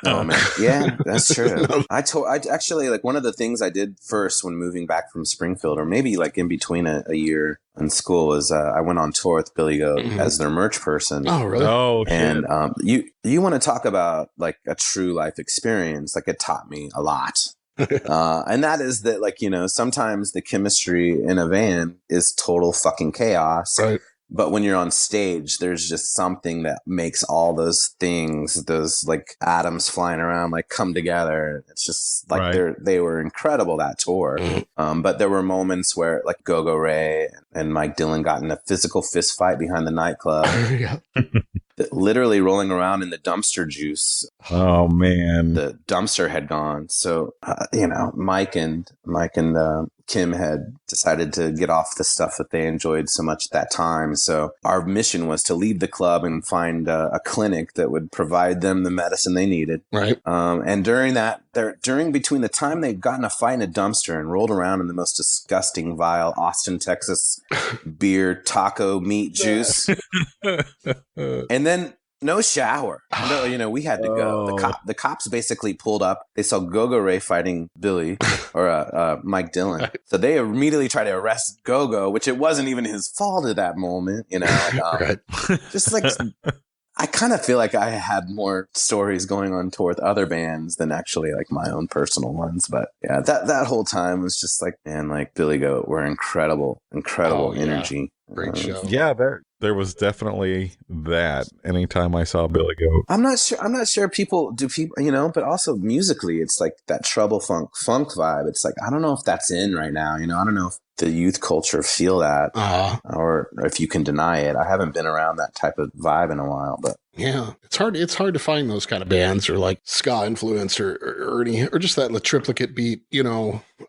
S3: Oh man, yeah, that's true. I actually like one of the things I did first when moving back from Springfield, or maybe like in between a year in school, was I went on tour with Billy Goat as their merch person.
S4: Oh really?
S2: Oh,
S3: and you want to talk about like a true life experience? Like it taught me a lot. And that is that, like, sometimes the chemistry in a van is total fucking chaos.
S4: Right.
S3: But when you're on stage, there's just something that makes all those things, those like atoms flying around, like come together. It's just like they were incredible that tour. But there were moments where like Go-Go Ray and Mike Dillon got in a physical fist fight behind the nightclub. Literally rolling around in the dumpster juice.
S2: Oh man,
S3: the dumpster had gone. So Mike and Kim had decided to get off the stuff that they enjoyed so much at that time. So our mission was to leave the club and find a clinic that would provide them the medicine they needed.
S4: Right.
S3: And between the time they'd gotten a fight in a dumpster and rolled around in the most disgusting, vile Austin, Texas beer taco meat juice, and then no shower. No, we had to go. The cops basically pulled up. They saw Gogo Ray fighting Billy or Mike Dillon. So they immediately tried to arrest Gogo, which it wasn't even his fault at that moment.
S4: Right.
S3: Just like I kind of feel like I had more stories going on tour with other bands than actually like my own personal ones. But yeah, that whole time was just like, man, like Billy Goat were incredible energy.
S4: Great show.
S2: Yeah, there was definitely that. Anytime I saw Billy Goat,
S3: I'm not sure people, but also musically, it's like that trouble funk vibe. It's like, I don't know if that's in right now. I don't know if the youth culture feel that or if you can deny it. I haven't been around that type of vibe in a while, but
S4: yeah, it's hard to find those kind of bands or like ska influence or just that triplicate beat,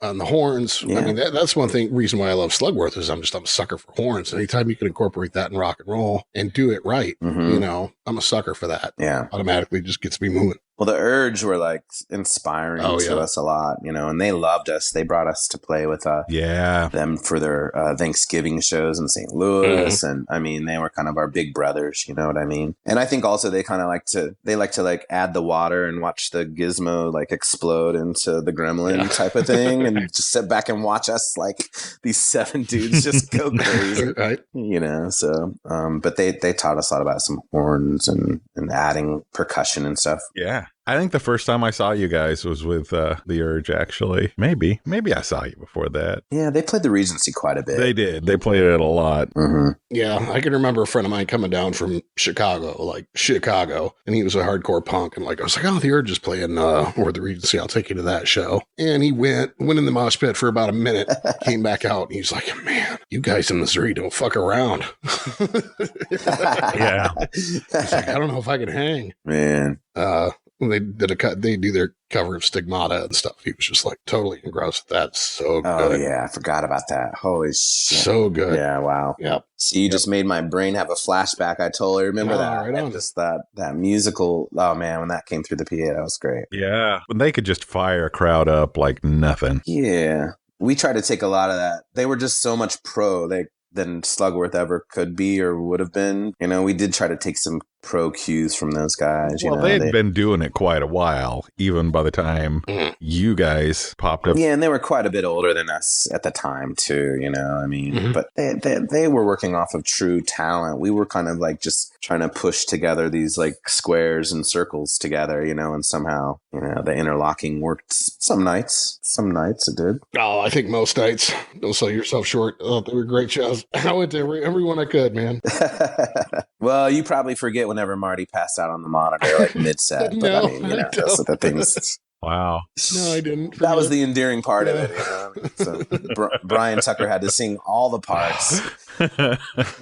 S4: on the horns.
S3: Yeah.
S4: I mean, that's one reason why I love Slugworth is I'm a sucker for horns. Anytime you can incorporate that in rock and roll and do it right, I'm a sucker for that.
S3: Yeah.
S4: Automatically just gets me moving.
S3: Well, the Urge were like inspiring to us a lot, and they loved us. They brought us to play with them for their Thanksgiving shows in St. Louis. And I mean, they were kind of our big brothers, you know what I mean? And I think also they kind of like to add the water and watch the gizmo like explode into the gremlin type of thing and just sit back and watch us like these 7 dudes just go crazy,
S4: right?
S3: So, but they taught us a lot about some horns and adding percussion and stuff.
S2: Yeah. I think the first time I saw you guys was with The Urge, actually. Maybe I saw you before that.
S3: Yeah, they played the Regency quite a bit.
S2: They did. They played it a lot.
S3: Mm-hmm.
S4: Yeah, I can remember a friend of mine coming down from Chicago, and he was a hardcore punk. And I was like, The Urge is playing or the Regency. I'll take you to that show. And he went in the mosh pit for about a minute, came back out, and he's like, man, you guys in Missouri don't fuck around.
S2: Yeah.
S4: He's like, I don't know if I can hang.
S3: Man.
S4: When they do their cover of Stigmata and stuff. He was just like totally engrossed with that. So good.
S3: Oh yeah, I forgot about that. Holy shit.
S4: So good.
S3: Yeah, wow.
S4: Yep.
S3: See, you just made my brain have a flashback. I totally remember that.
S4: Right on.
S3: And just that musical, oh man, when that came through the PA, that was great.
S2: Yeah. When they could just fire a crowd up like nothing.
S3: Yeah. We tried to take a lot of that. They were just so much pro than Slugworth ever could be or would have been. We did try to take some pro cues from those guys.
S2: Well, they had been doing it quite a while, even by the time you guys popped up.
S3: Yeah, and they were quite a bit older than us at the time too, but they were working off of true talent. We were kind of like just trying to push together these like squares and circles together, and somehow, the interlocking worked some nights it did.
S4: Oh, I think most nights. Don't sell yourself short. Oh, they were great shows. I went to everyone I could, man.
S3: Well, you probably forget whenever Marty passed out on the monitor like mid-set. But
S4: No,
S3: I mean, that's the things.
S2: Wow.
S4: No, I didn't.
S3: That was the endearing part of it. So Brian Tucker had to sing all the parts.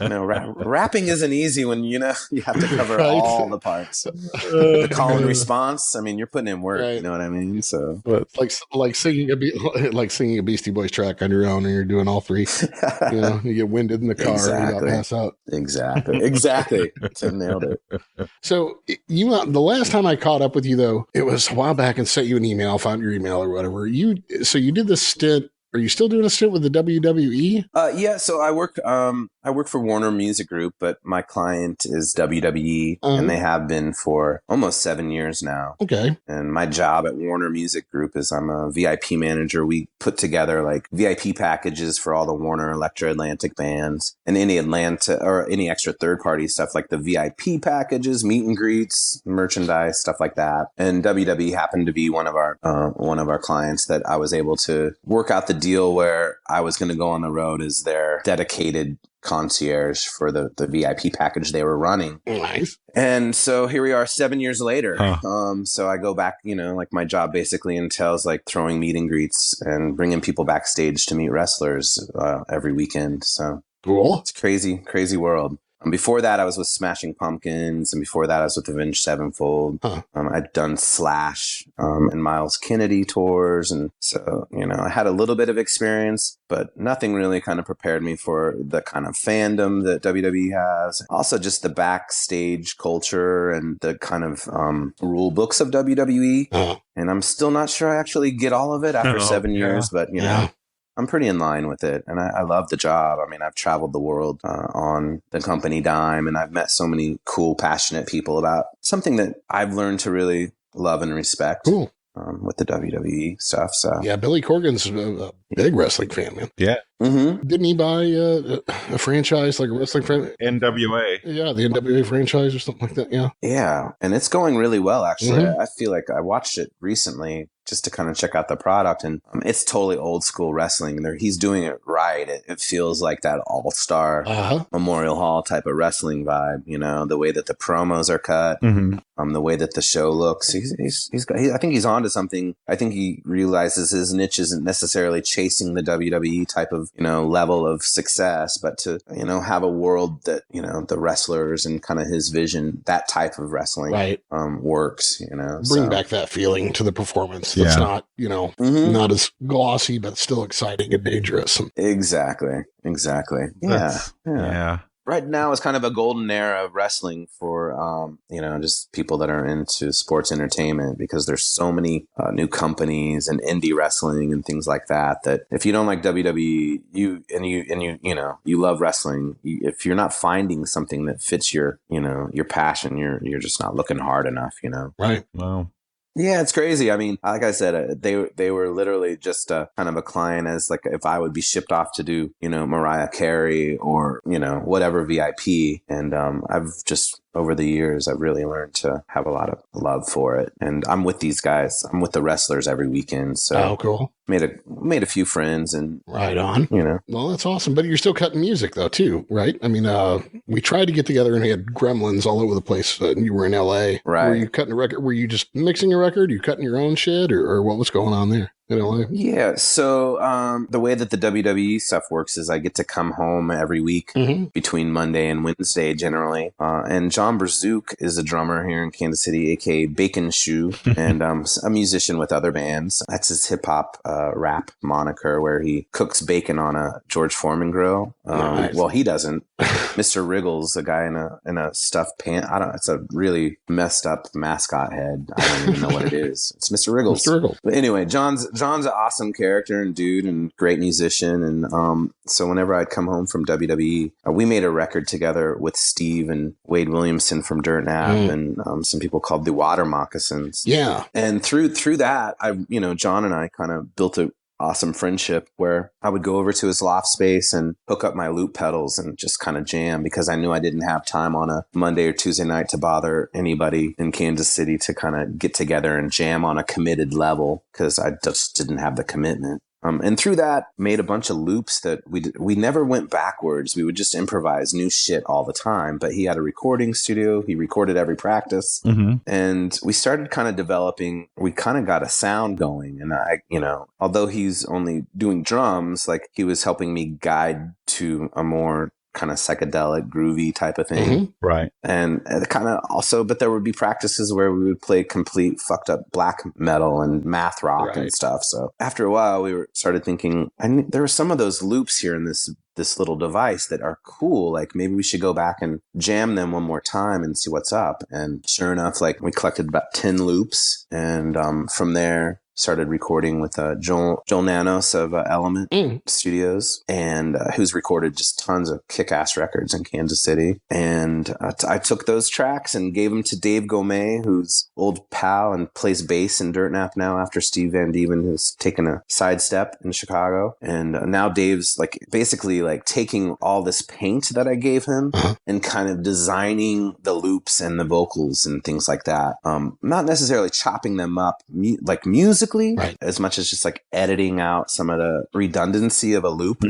S3: Rapping isn't easy when you have to cover all the parts. The call and response. I mean, you're putting in work.
S4: Right.
S3: You know what I mean? So,
S4: but like singing a Beastie Boys track on your own, and you're doing all three. You get winded in the car and you got pass out.
S3: Exactly. Tim nailed it.
S4: So the last time I caught up with you, though, it was a while back, and sent you an email. Found your email or whatever. You did this stint. Are you still doing a stint with the WWE?
S3: Yeah. So I work for Warner Music Group, but my client is WWE, and they have been for almost 7 years now.
S4: Okay.
S3: And my job at Warner Music Group is I'm a VIP manager. We put together like VIP packages for all the Warner Electra Atlantic bands and any Atlanta or any extra third party stuff like the VIP packages, meet and greets, merchandise, stuff like that. And WWE happened to be one of our clients that I was able to work out the deal where I was going to go on the road as their dedicated concierge for the VIP package they were running.
S4: Nice.
S3: And so here we are 7 years later. So I go back, like my job basically entails like throwing meet and greets and bringing people backstage to meet wrestlers every weekend. So
S4: cool.
S3: It's crazy, crazy world. Before that, I was with Smashing Pumpkins, and before that, I was with Avenged Sevenfold.
S4: Huh.
S3: I'd done Slash and Miles Kennedy tours, and so I had a little bit of experience, but nothing really kind of prepared me for the kind of fandom that WWE has. Also, just the backstage culture and the kind of rule books of WWE. And I'm still not sure I actually get all of it after 7 years, but I'm pretty in line with it, and I love the job. I mean, I've traveled the world on the company dime, and I've met so many cool, passionate people about something that I've learned to really love and respect.
S4: Cool.
S3: With the WWE stuff. So
S4: yeah, Billy Corgan's a big wrestling fan, man.
S2: Yeah.
S3: Mm-hmm.
S4: Didn't he buy a franchise, like a wrestling franchise?
S2: NWA.
S4: Yeah, the NWA franchise or something like that. Yeah.
S3: Yeah, and it's going really well, actually. I feel like I watched it recently just to kind of check out the product, and it's totally old school wrestling. He's doing it right. It feels like that all-star Memorial Hall type of wrestling vibe, the way that the promos are cut, the way that the show looks. I think he's onto something. I think he realizes his niche isn't necessarily chasing the WWE type of, level of success, but to, have a world that, the wrestlers and kind of his vision, that type of wrestling works,
S4: Bring back that feeling to the performance. That's not, not as glossy, but still exciting and dangerous.
S3: Exactly. Yeah. Right now is kind of a golden era of wrestling for, just people that are into sports entertainment, because there's so many new companies and indie wrestling and things like that, that if you don't like WWE, you love wrestling, if you're not finding something that fits your passion, you're just not looking hard enough,
S4: Right.
S2: Wow.
S3: Yeah, it's crazy. I mean, like I said, they were literally just kind of a client as like if I would be shipped off to do, Mariah Carey or, whatever VIP. And I've just over the years, I've really learned to have a lot of love for it. And I'm with these guys. I'm with the wrestlers every weekend. So
S4: cool.
S3: Made a few friends and
S4: right on. Well, that's awesome. But you're still cutting music though, too, right? I mean, we tried to get together and had gremlins all over the place. And you were in LA.
S3: Right.
S4: Were you cutting a record? Were you just mixing a record? You cutting your own shit or what was going on there?
S3: Yeah, so the way that the WWE stuff works is I get to come home every week between Monday and Wednesday generally. And John Brazook is a drummer here in Kansas City, aka Bacon Shoe, and a musician with other bands. That's his hip hop rap moniker, where he cooks bacon on a George Foreman grill.
S4: Nice.
S3: Well, he doesn't. Mr. Wriggles, a guy in a stuffed pant. It's a really messed up mascot head. I don't even know what it is. It's Mr. Wriggles.
S4: Mr. Wriggles.
S3: But anyway, John's an awesome character and dude and great musician. And so whenever I'd come home from WWE, we made a record together with Steve and Wade Williamson from Dirtnap and some people called the Water Moccasins.
S4: Yeah.
S3: And through that, John and I kind of built a awesome friendship where I would go over to his loft space and hook up my loop pedals and just kind of jam, because I knew I didn't have time on a Monday or Tuesday night to bother anybody in Kansas City to kind of get together and jam on a committed level, because I just didn't have the commitment. And through that, made a bunch of loops that we never went backwards. We would just improvise new shit all the time. But he had a recording studio. He recorded every practice. And we started kind of developing, we kind of got a sound going. And although he's only doing drums, like he was helping me guide to a more kind of psychedelic, groovy type of thing.
S2: Right.
S3: And kind of also, but there would be practices where we would play complete fucked up black metal and math rock and stuff. So after a while, we started thinking, there were some of those loops here in this little device that are cool. Like maybe we should go back and jam them one more time and see what's up. And sure enough, like we collected about 10 loops. And from there, started recording with Joel Nanos of Element Studios, and who's recorded just tons of kick-ass records in Kansas City. And I took those tracks and gave them to Dave Gomez, who's old pal and plays bass in Dirtnap now after Steve Van Dieven, who's taken a sidestep in Chicago. And now Dave's basically taking all this paint that I gave him and kind of designing the loops and the vocals and things like that. Not necessarily chopping them up musically, as much as just editing out some of the redundancy of a loop.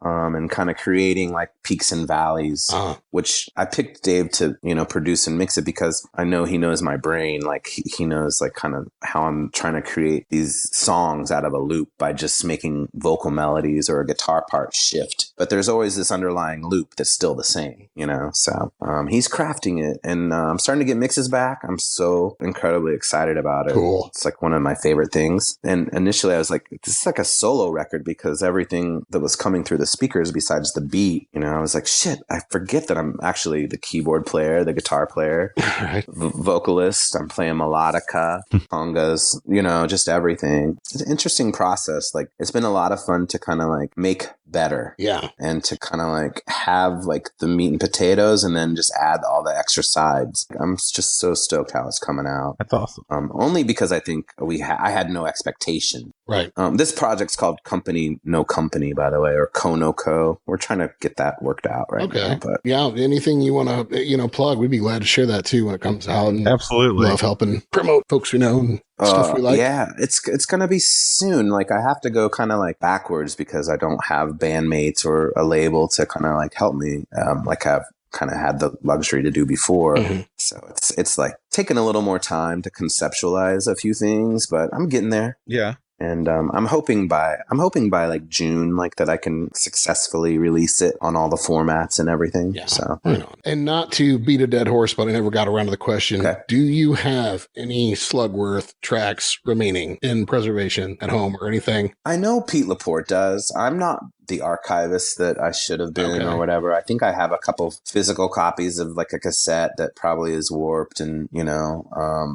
S3: and kind of creating like peaks and valleys, which I picked Dave to, produce and mix it because I know he knows my brain. Like he knows like kind of how I'm trying to create these songs out of a loop by just making vocal melodies or a guitar part shift. But there's always this underlying loop that's still the same, so he's crafting it, and I'm starting to get mixes back. I'm so incredibly excited about it.
S4: Cool.
S3: It's like one of my favorite things. And initially I was like, this is like a solo record because everything that was coming through the speakers besides the beat, I was like, shit, I forget that I'm actually the keyboard player, the guitar player,
S4: Right.
S3: vocalist. I'm playing melodica, congas, just everything. It's an interesting process. Like, it's been a lot of fun to kind of like make better.
S4: Yeah.
S3: And to kind of like have like the meat and potatoes and then just add all the extra sides. I'm just so stoked how it's coming out.
S2: That's awesome.
S3: Only because I think I had no expectation.
S4: Right.
S3: This project's called Company No Company, by the way, or CONOCO. We're trying to get that worked out right now. But
S4: yeah, anything you want to, plug, we'd be glad to share that too when it comes out. And
S2: absolutely.
S4: Love helping promote folks we know and stuff we like.
S3: Yeah, it's going to be soon. Like, I have to go kind of like backwards because I don't have bandmates or a label to kind of like help me. Like I've kind of had the luxury to do before. Mm-hmm. So it's like taking a little more time to conceptualize a few things, but I'm getting there.
S2: Yeah.
S3: And I'm hoping by like June, like that I can successfully release it on all the formats and everything.
S4: Yeah.
S3: So,
S4: and not to beat a dead horse, but I never got around to the question.
S3: Okay.
S4: Do you have any Slugworth tracks remaining in preservation at home or anything?
S3: I know Pete Laporte does. I'm not the archivist that I should have been or whatever. I think I have a couple physical copies of like a cassette that probably is warped and,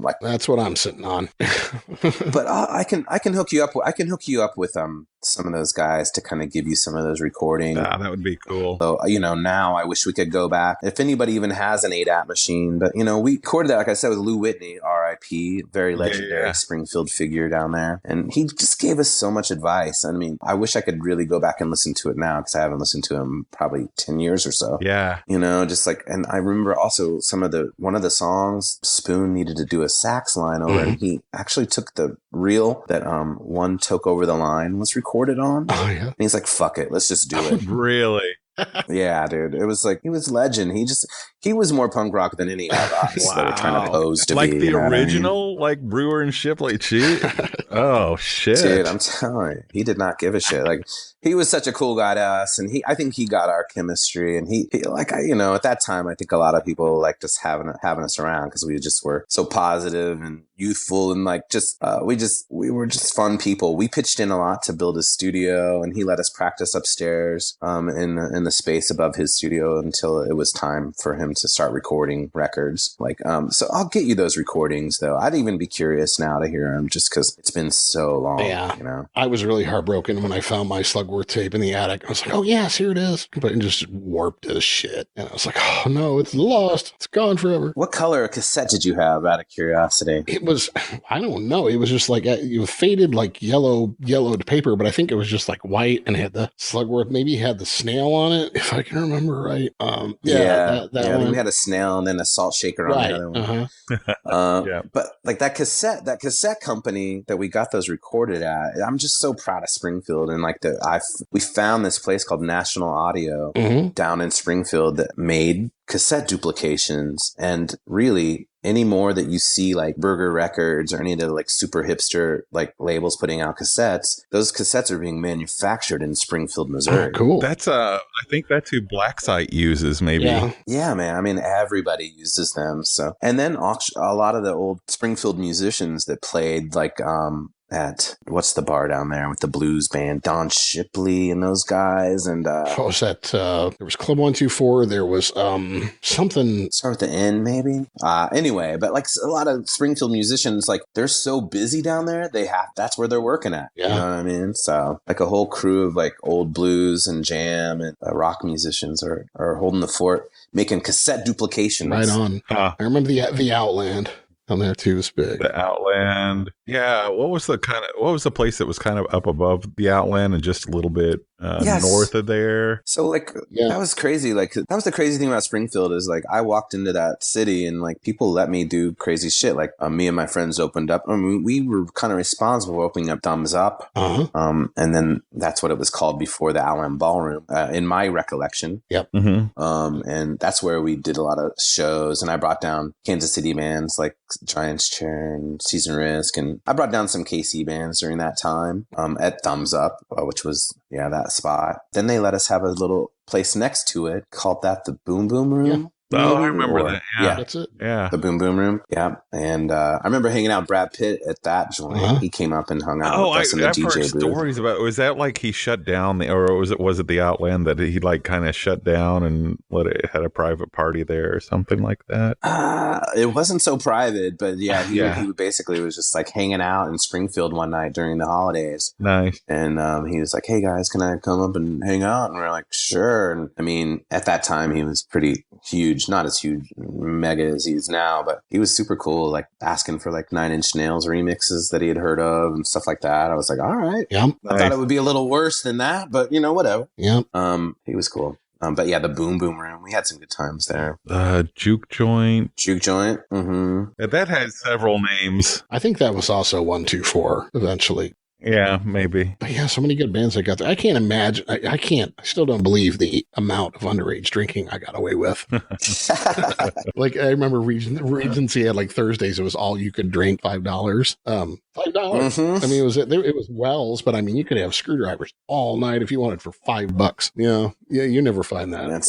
S3: like
S4: that's what I'm sitting on.
S3: But I can hook you up. I can hook you up with some of those guys to kind of give you some of those recordings.
S2: Ah, that would be cool.
S3: So, now I wish we could go back. If anybody even has an 8-app machine, but we recorded that, like I said, with Lou Whitney, R.I.P., very legendary Springfield figure down there. And he just gave us so much advice. I mean, I wish I could really go back and listen to it now because I haven't listened to him probably 10 years or so.
S2: Yeah.
S3: Just like, and I remember also one of the songs, Spoon needed to do a sax line over, and he actually took the reel that One Took Over the Line was recorded on.
S4: Oh, yeah.
S3: And he's like, fuck it, let's just do it.
S2: Really?
S3: Yeah, dude. It was like, he was legend. He was more punk rock than any of us that were trying to pose to
S2: like
S3: be.
S2: Like the original, like Brewer and Shipley cheat? Oh, shit.
S3: Dude, I'm telling you, he did not give a shit. Like, he was such a cool guy to us, and I think he got our chemistry, and he like, at that time, I think a lot of people liked us having us around because we just were so positive and youthful, and like we were just fun people. We pitched in a lot to build a studio, and he let us practice upstairs in the space above his studio until it was time for him to start recording records. Like, so I'll get you those recordings though. I'd even be curious now to hear them just because it's been so long.
S4: Yeah, I was really heartbroken when I found my Slugworth tape in the attic. I was like, oh yes, here it is, but it just warped as shit. And I was like, oh no, it's lost. It's gone forever.
S3: What color cassette did you have, out of curiosity?
S4: It was, I don't know. It was just like faded like yellowed paper, but I think it was just like white and had the Slugworth. Maybe had the snail on it, if I can remember right. That one.
S3: We had a snail and then a salt shaker on the other one.
S2: Yeah.
S3: But like that cassette company that we got those recorded at, I'm just so proud of Springfield. And like we found this place called National Audio down in Springfield that made cassette duplications. And really, any more that you see like Burger Records or any of the like super hipster like labels putting out cassettes, those cassettes are being manufactured in Springfield, Missouri.
S4: Oh, cool.
S2: That's I think that's who Blacksite uses, maybe.
S3: Yeah, man. I mean, everybody uses them. So, and then a lot of the old Springfield musicians that played like at what's the bar down there with the blues band, Don Shipley and those guys, and
S4: what was that? There was Club 124. There was something
S3: start with the N, maybe. Anyway, but like a lot of Springfield musicians, like they're so busy down there, that's where they're working at.
S4: Yeah.
S3: You know what I mean? So like a whole crew of like old blues and jam and rock musicians are holding the fort, making cassette duplications.
S4: Right on. I remember the Outland. Down there too was big.
S2: The Outland. Yeah. What was the place that was kind of up above the Outland and just a little bit
S3: Yes.
S2: north of there.
S3: So like that was crazy. Like that was the crazy thing about Springfield is like I walked into that city and like people let me do crazy shit. Like me and my friends opened up. I mean, we were kind of responsible for opening up Thumbs Up. And then that's what it was called before the Allen Ballroom, in my recollection.
S4: Yep.
S3: And that's where we did a lot of shows. And I brought down Kansas City bands like Giant's Chair and Season Risk, and I brought down some KC bands during that time at Thumbs Up, which was that spot. Then they let us have a little place next to it called that the Boom Boom Room.
S2: Oh, I remember that. Yeah,
S4: that's it.
S2: Yeah,
S3: the Boom Boom Room. Yeah, and I remember hanging out with Brad Pitt at that joint. He came up and hung out with us in the
S2: I've
S3: DJ
S2: heard
S3: booth.
S2: stories about. Was that like he shut down or was it the Outland that he like kind of shut down and had a private party there or something like that?
S3: It wasn't so private, but he basically was just like hanging out in Springfield one night during the holidays.
S2: Nice.
S3: And he was like, "Hey guys, can I come up and hang out?" And we're like, "Sure." And I mean, at that time he was pretty huge, not as huge, mega as he is now, but he was super cool, like asking for like 9 Inch Nails remixes that he had heard of and stuff like that. I was like, all right.
S4: Yeah.
S3: I thought it would be a little worse than that, but whatever.
S4: Yeah.
S3: He was cool. But yeah, the Boom Boom Room, we had some good times there.
S2: Juke Joint.
S3: Mm-hmm.
S2: That has several names.
S4: I think that was also 124 eventually.
S2: Yeah, maybe.
S4: But yeah, so many good bands I got there. I can't imagine. I still don't believe the amount of underage drinking I got away with. Like, I remember Regency had like Thursdays, it was all you could drink, $5. $5. I mean, it was Wells, but I mean, you could have screwdrivers all night if you wanted for $5. Yeah, you never find that anymore.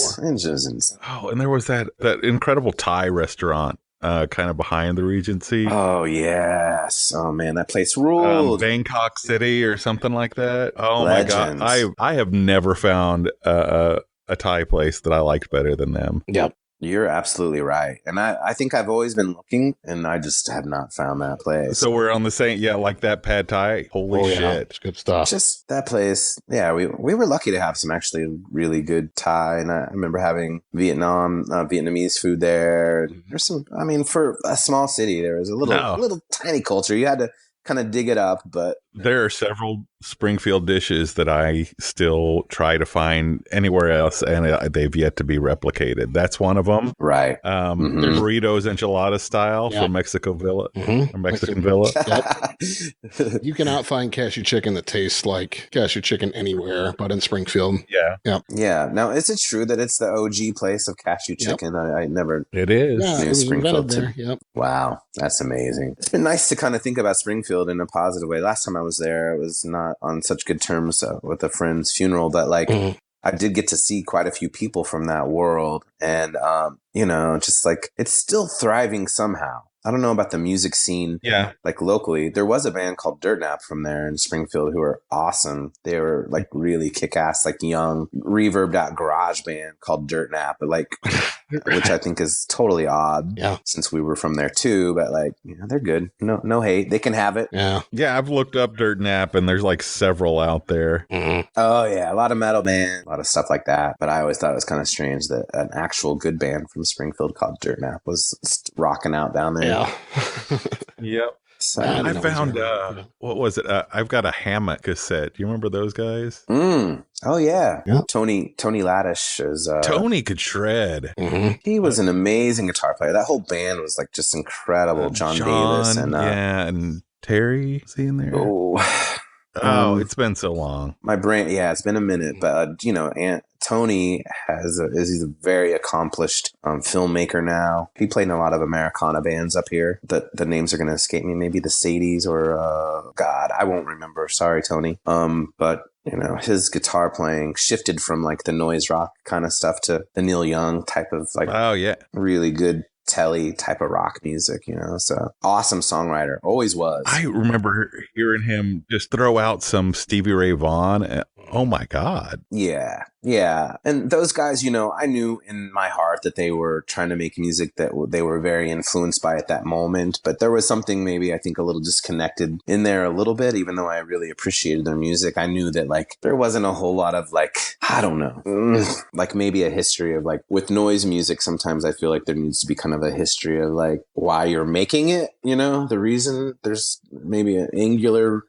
S2: Oh, and there was that incredible Thai restaurant. Kind of behind the Regency.
S3: Oh, yes. Oh, man, that place ruled.
S2: Bangkok City or something like that. Oh,
S3: Legends.
S2: my God. I have never found a Thai place that I liked better than them.
S4: Yep.
S3: You're absolutely right. And I think I've always been looking, and I just have not found that place.
S2: So we're on the same, like that Pad Thai. Holy shit.
S4: It's good stuff.
S3: Just that place. Yeah, we were lucky to have some actually really good Thai. And I remember having Vietnamese food there. There's some, I mean, for a small city, there was a little tiny culture. You had to kind of dig it up, but
S2: there are several Springfield dishes that I still try to find anywhere else, and they've yet to be replicated. That's one of them.
S3: Right.
S2: Burritos enchilada style from Mexico Villa, or Mexican Villa.
S4: You cannot find cashew chicken that tastes like cashew chicken anywhere but in Springfield.
S3: Yeah. Now, is it true that it's the OG place of cashew chicken? I never.
S2: It is.
S4: Yeah, it was Springfield there. Yep.
S3: Wow, that's amazing. It's been nice to kind of think about Springfield in a positive way. Last time I was there, it was not on such good terms with a friend's funeral, but like I did get to see quite a few people from that world, and just like it's still thriving somehow. I don't know about the music scene. Like locally, there was a band called Dirtnap from there in Springfield who were awesome. They were like really kick-ass, like young, reverbed out garage band called Dirtnap, but like, which I think is totally odd since we were from there too, but like, they're good. No hate. They can have it.
S2: Yeah. I've looked up Dirtnap and there's like several out there.
S3: Oh yeah. A lot of metal bands, a lot of stuff like that. But I always thought it was kind of strange that an actual good band from Springfield called Dirtnap was rocking out down there.
S2: Yep.
S3: So,
S2: I found what was it? I've got a Hammett cassette. Do you remember those guys?
S3: Oh yeah. Tony Laddish is
S2: Tony could shred.
S3: He was an amazing guitar player. That whole band was like just incredible. John Davis and
S2: Terry. Is he in there? Oh, it's been so long.
S3: My brain, it's been a minute, but Tony he's a very accomplished filmmaker now. He played in a lot of Americana bands up here. The names are going to escape me. Maybe the Sadies or God, I won't remember. Sorry, Tony. But his guitar playing shifted from like the noise rock kind of stuff to the Neil Young type of like really good telly type of rock music, so awesome songwriter, always was.
S2: I remember hearing him just throw out some Stevie Ray Vaughan. Oh my God.
S3: Yeah. And those guys, I knew in my heart that they were trying to make music that they were very influenced by at that moment, but there was something maybe I think a little disconnected in there a little bit, even though I really appreciated their music. I knew that like there wasn't a whole lot of like, I don't know, like maybe a history of like with noise music. Sometimes I feel like there needs to be kind of a history of like why you're making it, the reason. There's maybe an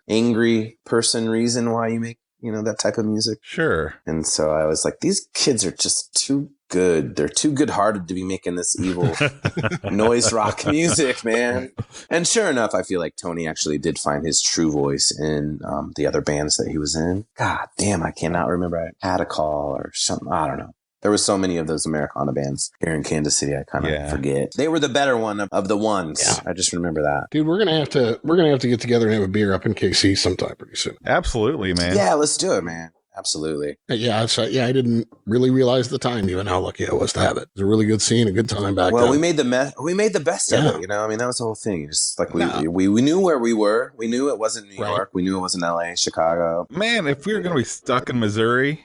S3: angry person reason why you make that type of music.
S2: Sure.
S3: And so I was like, these kids are just too good. They're too good-hearted to be making this evil noise rock music, man. And sure enough, I feel like Tony actually did find his true voice in the other bands that he was in. God damn, I cannot remember. I had a call or something. I don't know. There were so many of those Americana bands here in Kansas City. I kind of forget. They were the better one of the ones. Yeah. I just remember that.
S4: Dude, we're gonna have to get together and have a beer up in KC sometime pretty soon.
S2: Absolutely, man.
S3: Yeah, let's do it, man. Absolutely.
S4: Yeah, I didn't really realize the time, even how lucky I was to have it. It was a really good scene, a good time back then.
S3: Well, we made the best of it, I mean, that was the whole thing. Just like we knew where we were. We knew it wasn't New York. We knew it wasn't LA, Chicago.
S2: Man, if we were going to be stuck in Missouri,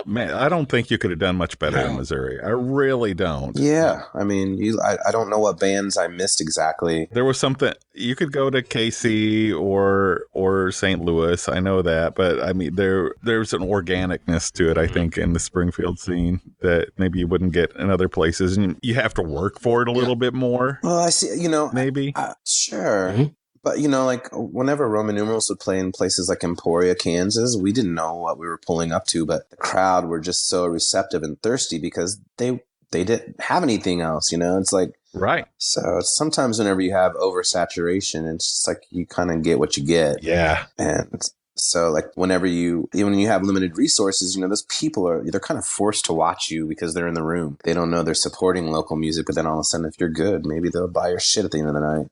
S2: man, I don't think you could have done much better in Missouri. I really don't.
S3: Yeah. I mean, I don't know what bands I missed exactly.
S2: There was something you could go to KC or St. Louis. I know that, but I mean, there's an organicness to it, I think, in the Springfield scene that maybe you wouldn't get in other places, and you have to work for it a little bit more.
S3: Well, I see,
S2: maybe.
S3: Sure. Mm-hmm. But, like whenever Roman Numerals would play in places like Emporia, Kansas, we didn't know what we were pulling up to, but the crowd were just so receptive and thirsty because they didn't have anything else, It's like,
S2: right.
S3: So sometimes whenever you have oversaturation, it's just like you kind of get what you get.
S2: Yeah.
S3: And so like whenever you have limited resources, those people they're kind of forced to watch you because they're in the room. They don't know they're supporting local music, but then all of a sudden, if you're good, maybe they'll buy your shit at the end of the night,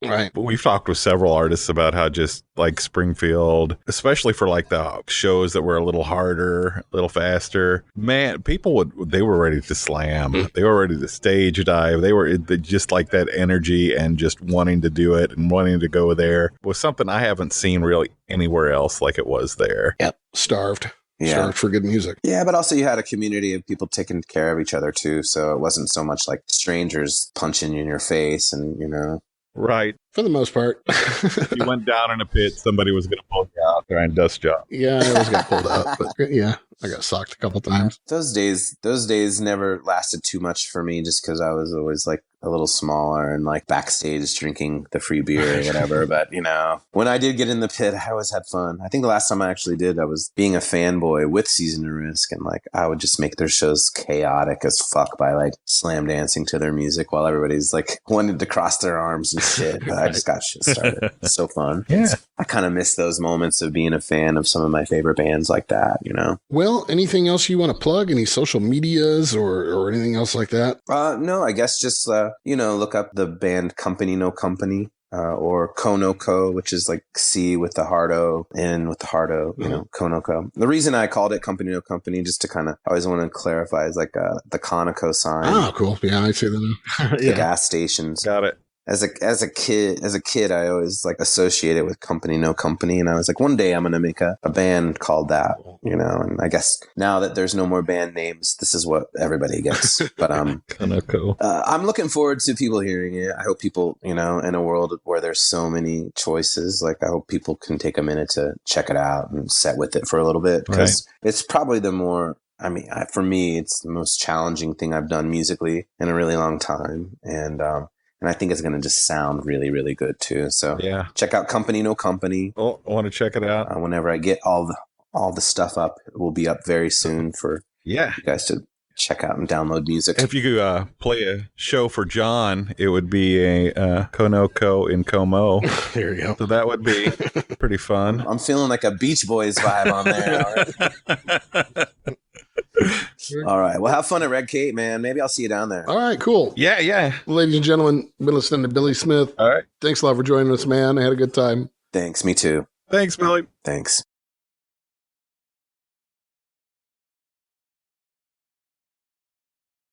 S2: Right. But we've talked with several artists about how just like Springfield, especially for like the shows that were a little harder, a little faster, man, they were ready to slam. They were ready to stage dive. They were just like that energy and just wanting to do it and wanting to go there was something I haven't seen really anywhere else like it was there.
S4: Yep. Starved for good music.
S3: Yeah, but also you had a community of people taking care of each other too, so it wasn't so much like strangers punching you in your face and
S2: Right.
S4: For the most part.
S2: If you went down in a pit, somebody was going to pull you out there and dust you up.
S4: Yeah, I always got pulled out, but yeah, I got socked a couple times.
S3: Those days never lasted too much for me just because I was always like a little smaller and like backstage drinking the free beer or whatever. But when I did get in the pit, I always had fun. I think the last time I actually did, I was being a fanboy with Season to Risk, and like I would just make their shows chaotic as fuck by like slam dancing to their music while everybody's like wanted to cross their arms and shit. But I just got shit started. It's so fun.
S2: Yeah.
S3: I kind of miss those moments of being a fan of some of my favorite bands like that,
S4: Well, anything else you want to plug? Any social medias or anything else like that?
S3: No, I guess just, look up the band Company No Company, or CONOCO, which is like C with the hard O, N with the hard O, CONOCO. The reason I called it Company No Company, just to kind of, I always want to clarify, is like the CONOCO sign.
S4: Oh, cool. Yeah, I see that now.
S3: The gas stations.
S2: Got it.
S3: As a kid, I always like associate it with Company No Company, and I was like, one day I'm gonna make a band called that, And I guess now that there's no more band names, this is what everybody gets. But
S2: CONOCO.
S3: I'm looking forward to people hearing it. I hope people, in a world where there's so many choices, like I hope people can take a minute to check it out and set with it for a little bit, because it's probably for me, it's the most challenging thing I've done musically in a really long time, and I think it's going to just sound really, really good too. So check out Company No Company.
S2: Oh, I want to check it out.
S3: Whenever I get all the stuff up, it will be up very soon for you guys to check out and download music.
S2: If you could play a show for John, it would be a CONOCO in Como.
S4: There you go.
S2: So that would be pretty fun.
S3: I'm feeling like a Beach Boys vibe on there. All right. Well, have fun at Red Cape, man. Maybe I'll see you down there.
S4: All right, cool.
S2: Yeah.
S4: Ladies and gentlemen, been listening to Billy Smith.
S2: All right.
S4: Thanks a lot for joining us, man. I had a good time.
S3: Thanks. Me too.
S2: Thanks, Billy.
S3: Thanks.